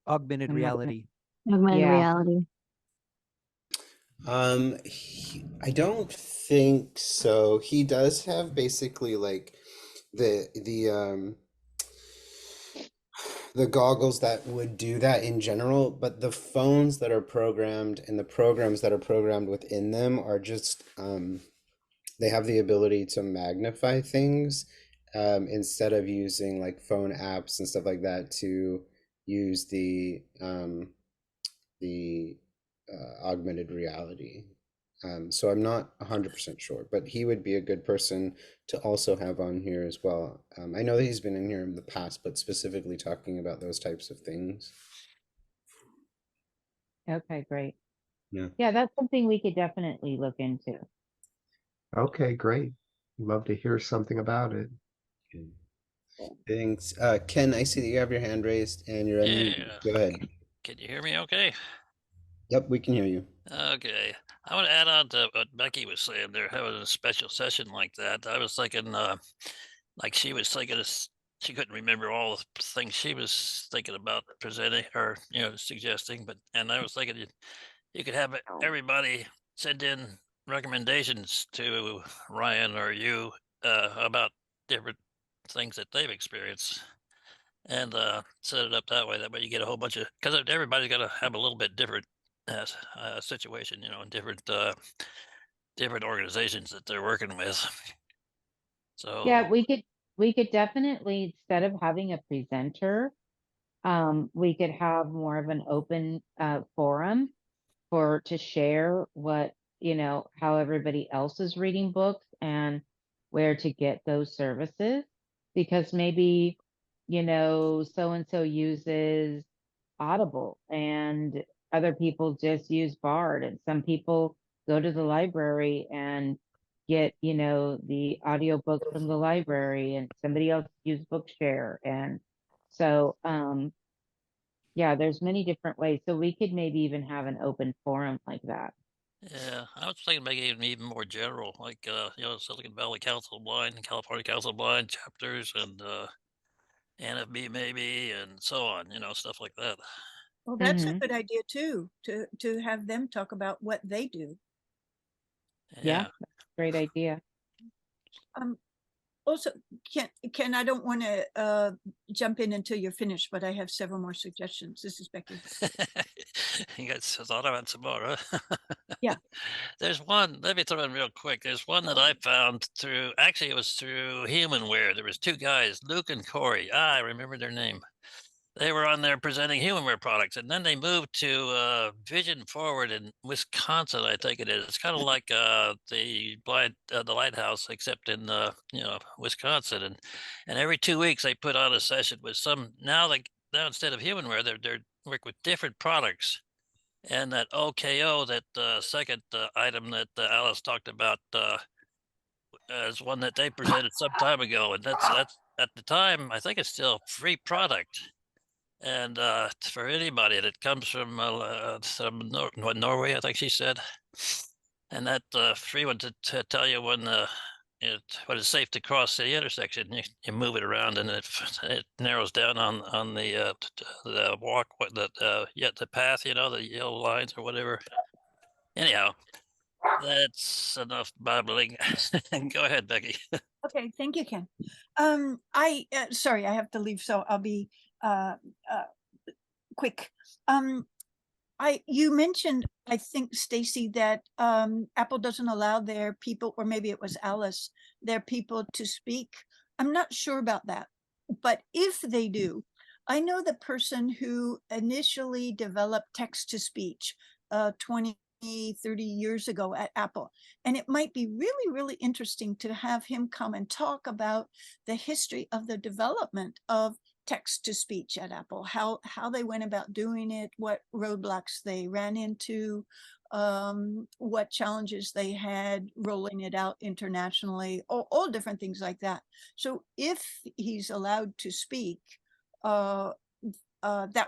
Augmented I'm having, reality. Augmented yeah. reality. I don't think so. He does have basically like the the um the goggles that would do that in general, but the phones that are programmed and the programs that are programmed within them are just they have the ability to magnify things instead of using like phone apps and stuff like that to use the augmented reality. So I'm not 100% sure, but he would be a good person to also have on here as well. I know that he's been in here in the past, but specifically talking about those types of things. Okay, great. Yeah. Yeah, that's something we could definitely look into. okay, great. Love to hear something about it. Good. Thanks. Ken, I see that you have your hand raised and you're unmuted. Yeah. Go ahead. Can you hear me okay? Yep, we can hear you. Okay. I want to add on to what Becky was saying. They're having a special session like that. I was thinking, like she was thinking, she couldn't remember all the things she was thinking about presenting or, suggesting. And I was thinking you could have everybody send in recommendations to Ryan or you about different things that they've experienced. And set it up that way. That way you get a whole bunch of, because everybody's got to have a little bit different situation, in different organizations that they're working with. Yeah, So we could definitely, instead of having a presenter, we could have more of an open forum to share what, you know, how everybody else is reading books and where to get those services. Because maybe, you know, so and so uses Audible and other people just use Bard, and some people go to the library and get, you know, the audiobook from the library, and somebody else use Bookshare. And so yeah, there's many different ways. So we could maybe even have an open forum like that. yeah, I was thinking making it even more general, like Silicon Valley Council of Blind, California Council of Blind chapters, and NFB maybe, and so on. Stuff like that. Well, that's a Hmm. good idea too, to have them talk about what they do. Yeah, Yeah. that's a great idea. Also, Ken, I don't want to jump in until you're finished, but I have several more suggestions. This is Becky. You guys thought about some more, huh? Yeah. There's one, let me throw in real quick. There's one that I found actually it was through Humanware. There was two guys, Luke and Corey. I remember their name. They were on there presenting Humanware products, and then they moved to Vision Forward in Wisconsin, I think it is. It's kind of like the Lighthouse, except in Wisconsin. And every 2 weeks they put on a session with some. Now instead of Humanware, they're work with different products. And that OKO, that second item that Alice talked about, is one that they presented some time ago, and that's at the time I think it's still a free product. And for anybody that comes from Norway, I think she said, and that free one to tell you when what is safe to cross the intersection. You move it around, and it narrows down on the walk, the path, the yellow lines or whatever. Anyhow, that's enough babbling. Go ahead, Becky. Okay, thank you, Ken. Sorry, I have to leave, so I'll be quick. You mentioned, I think, Stacy, that Apple doesn't allow their people, or maybe it was Alice, their people to speak. I'm not sure about that, but if they do, I know the person who initially developed text to speech 20, 30 years ago at Apple. And it might be really, really interesting to have him come and talk about the history of the development of text to speech at Apple, how they went about doing it, what roadblocks they ran into, what challenges they had rolling it out internationally, all different things like that. So if he's allowed to speak, that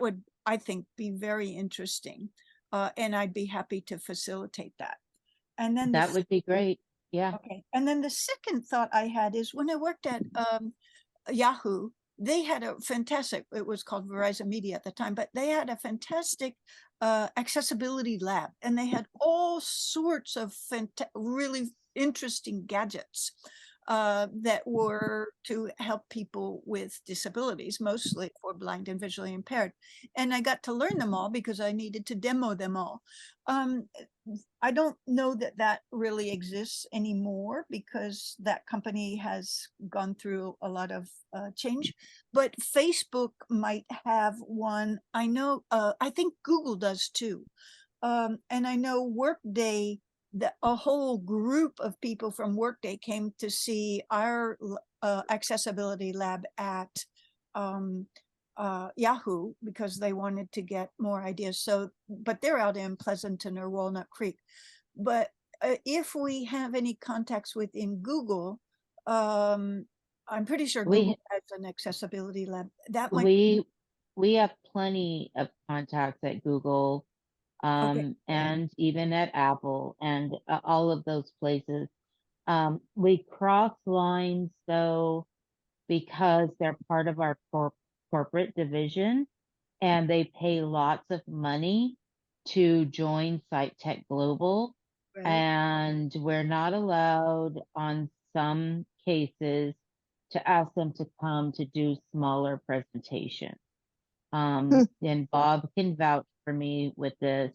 would, I think, be very interesting. And I'd be happy to facilitate that. And then That would be great. Yeah. okay. And then the second thought I had is when I worked at Yahoo, they had a fantastic, it was called Verizon Media at the time, but they had a fantastic accessibility lab, and they had all sorts of really interesting gadgets that were to help people with disabilities, mostly for blind and visually impaired. And I got to learn them all because I needed to demo them all. I don't know that that really exists anymore because that company has gone through a lot of change, but Facebook might have one. I know, I think Google does too. And I know Workday, that a whole group of people from Workday came to see our accessibility lab at Yahoo because they wanted to get more ideas. So, but they're out in Pleasanton or Walnut Creek. But if we have any contacts within Google, I'm pretty sure Google We has an accessibility lab. That might we have plenty of contacts at Google, okay. and even at Apple and all of those places. We cross lines though because they're part of our corporate division, and they pay lots of money to join SiteTech Global. Right. And we're not allowed on some cases to ask them to come to do smaller presentations. And Bob can vouch for me with this.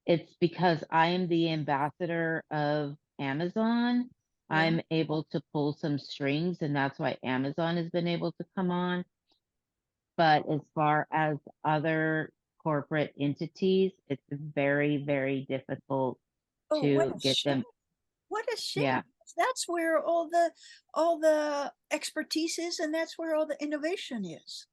It's because I am the ambassador of Amazon. Yeah. I'm able to pull some strings, and that's why Amazon has been able to come on. But as far as other corporate entities, it's very, very difficult Oh, what to a get shame. them. What a shame. Yeah. That's where all the expertise is, and that's where all the innovation is.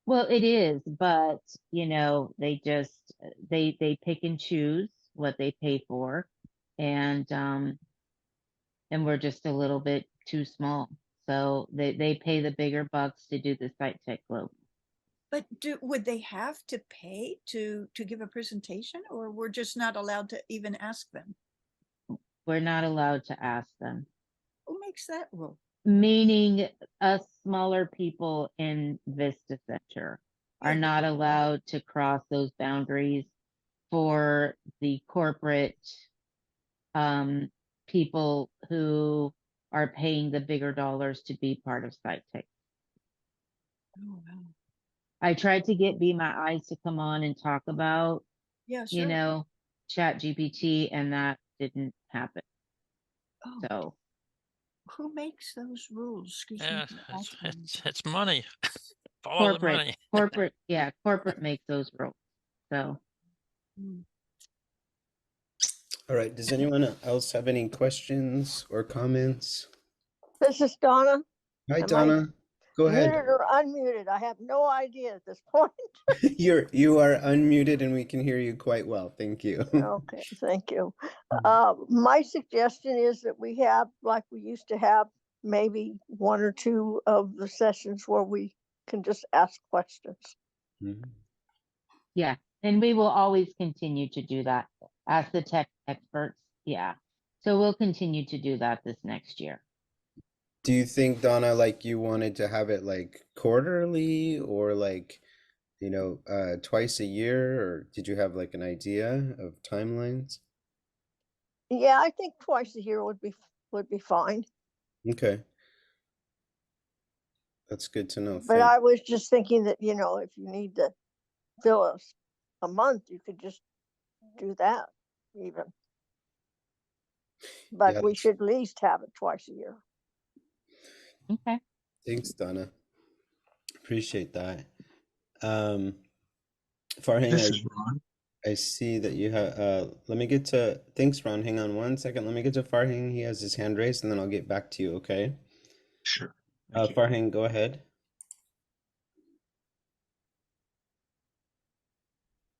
Well, it is, but you know, they just they pick and choose what they pay for, and we're just a little bit too small. So they pay the bigger bucks to do the SiteTech Global. But would they have to pay to give a presentation, or we're just not allowed to even ask them? We're not allowed to ask them. Who makes that rule? Meaning us smaller people in Vista Center are Yeah. not allowed to cross those boundaries for the corporate people who are paying the bigger dollars to be part of SiteTech. Oh, wow. I tried to get Be My Eyes to come on and talk about, Yeah, you sure. know, Chat GPT, and that didn't happen. Oh, So who makes those rules? Excuse me. Yeah, for asking. it's money. Follow the money. corporate makes those rules. So Mm. All right. Does anyone else have any questions or comments? This is Donna. Hi, Am I Donna. Go ahead. muted or unmuted? I have no idea at this point. You are unmuted and we can hear you quite well. Thank you. Okay, thank you. My suggestion is that we have, like we used to have, maybe one or two of the sessions where we can just ask questions. Mhm. yeah, and we will always continue to do that as the tech experts. Yeah. So we'll continue to do that this next year. Do you think, Donna, like you wanted to have it like quarterly or like, twice a year, or did you have like an idea of timelines? Yeah, I think twice a year would be fine. Okay. That's good to know. But I was just thinking that, if you need to fill a a month, you could just do that even. But Yeah, we should at least have it twice a year. Okay. thanks, Donna. Appreciate that. Farhang, This is Ron. I see that you have, let me get to, thanks, Ron. Hang on one second. Let me get to Farhang. He has his hand raised, and then I'll get back to you, okay? Sure. Thank you. Farhang, go ahead.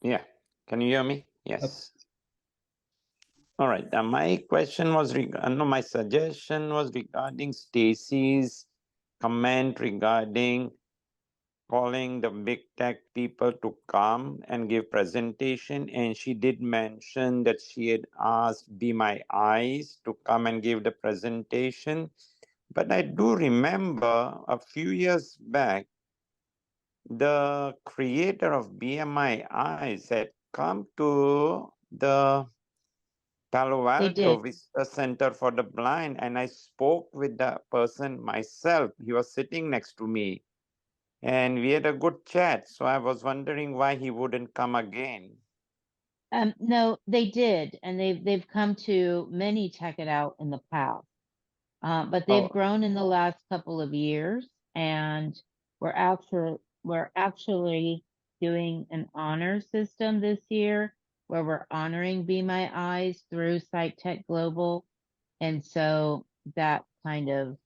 Yeah. Can you hear me? Yes. All right. My question was, no, my suggestion was regarding Stacy's comment regarding calling the big tech people to come and give presentation, and she did mention that she had asked Be My Eyes to come and give the presentation. But I do remember a few years back, the creator of BMI Eyes had come to the Palo They Alto did. Vista Center for the Blind, and I spoke with the person myself. He was sitting next to me, and we had a good chat. So I was wondering why he wouldn't come again. No, they did, and they've come to many Tech It Out in the past. But they've Oh, grown in the last couple of years, and we're actually doing an honor system this year where we're honoring Be My Eyes through Site Tech Global, and so that kind of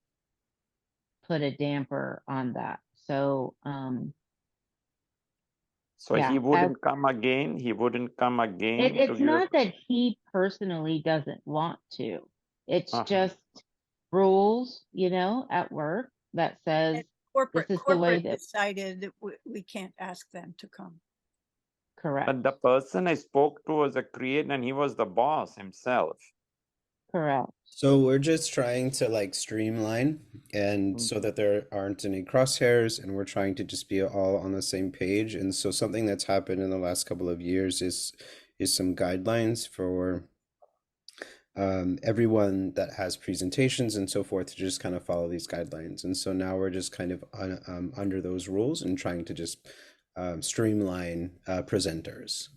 put a damper on that. So so yeah, he wouldn't come again. He wouldn't come again to it's give a. not that he personally doesn't want to. It's Uh-huh. just rules, at work that says And this is the way corporate that decided that we can't ask them to come. correct, But the person I spoke to was a creator, and he was the boss himself. correct. So we're just trying to like streamline and so that there aren't any crosshairs, and we're trying to just be all on the same page. And so something that's happened in the last couple of years is some guidelines for everyone that has presentations and so forth to just kind of follow these guidelines. And so now we're just kind of under those rules and trying to just streamline presenters.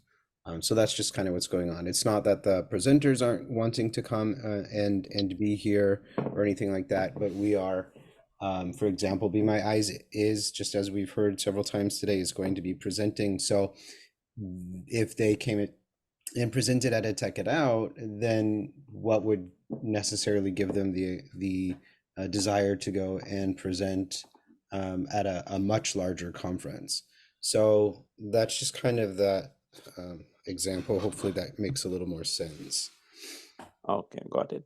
So that's just kind of what's going on. It's not that the presenters aren't wanting to come and be here or anything like that, but we are, for example, Be My Eyes is, just as we've heard several times today, is going to be presenting. So if they came and presented at a Tech It Out, then what would necessarily give them the desire to go and present at a much larger conference? So that's just kind of that example. Hopefully that makes a little more sense. Okay, got it.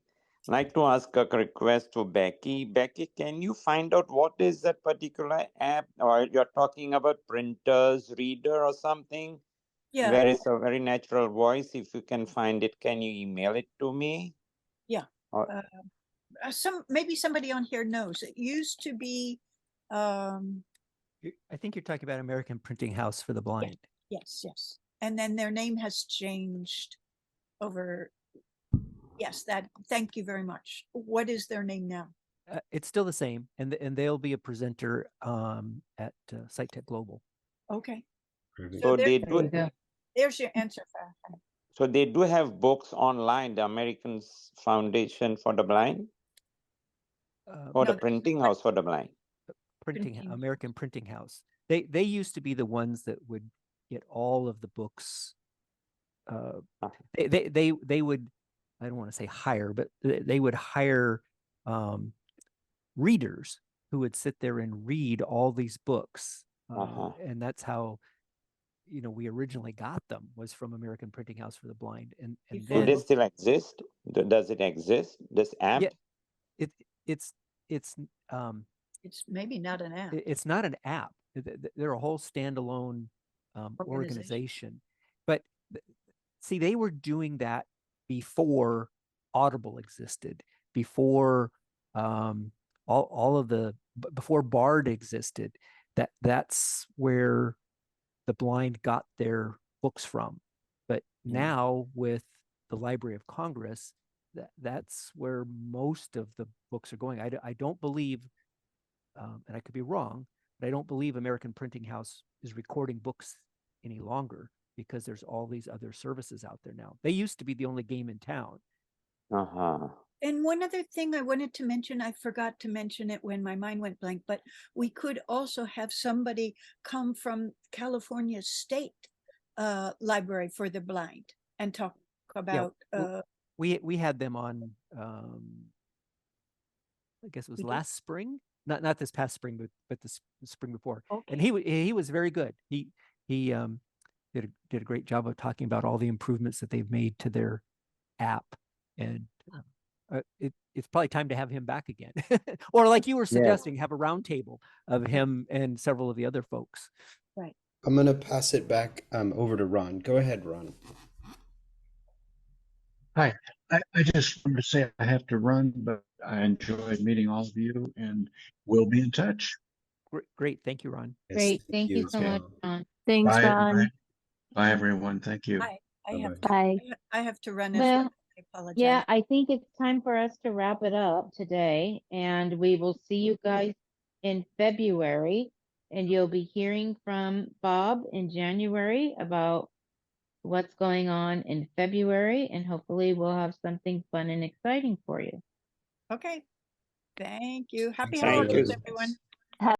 I'd like to ask a request to Becky. Becky, can you find out what is that particular app, or you're talking about printers, reader or something? Yeah, Where is a very natural voice. If you can find it, can you email it to me? yeah. Or, Maybe somebody on here knows. It used to be, I think you're talking about American Printing House for the Blind. yes. And then their name has changed over. Yes, thank you very much. What is their name now? It's still the same, and they'll be a presenter at Site Tech Global. Okay. so they There you do. go. There's your answer. Farhan. So they do have books online. The American Foundation for the Blind, or No, the Printing House for the Blind. Printing American Printing House. They used to be the ones that would get all of the books. They would, I don't want to say hire, but they would hire readers who would sit there and read all these books, and that's how we originally got them, was from American Printing House for the Blind, and Do they then still exist? Does it exist? This app? yeah, it's It's maybe not an app. it's not an app. They're a whole standalone organization. But see, they were doing that before Audible existed, before all of the before Bard existed. That's where the blind got their books from. But now with the Library of Congress, that's where most of the books are going. I don't believe, and I could be wrong, but I don't believe American Printing House is recording books any longer. because there's all these other services out there now. They used to be the only game in town. Uh-huh. And one other thing I wanted to mention, I forgot to mention it when my mind went blank, but we could also have somebody come from California State Library for the Blind and talk about. We had them on. I guess it was last spring, not this past spring, but the spring before. Okay. And he was very good. He did a great job of talking about all the improvements that they've made to their app, and it's probably time to have him back again. Or like you were suggesting, have a round table of him and several of the other folks. Right. I'm going to pass it back over to Ron. Go ahead, Ron. Hi, I just wanted to say I have to run, but I enjoyed meeting all of you and we'll be in touch. Great. Thank you, Ron. Yes, Great. Thank you so much, Ron. Thanks, Bye, Ron. bye. Bye, everyone. Thank you. Bye. I have to run as Well, well. I apologize. yeah, I think it's time for us to wrap it up today, and we will see you guys in February, and you'll be hearing from Bob in January about what's going on in February, and hopefully we'll have something fun and exciting for you. Okay. Thank you. Happy Thank you. holidays, everyone.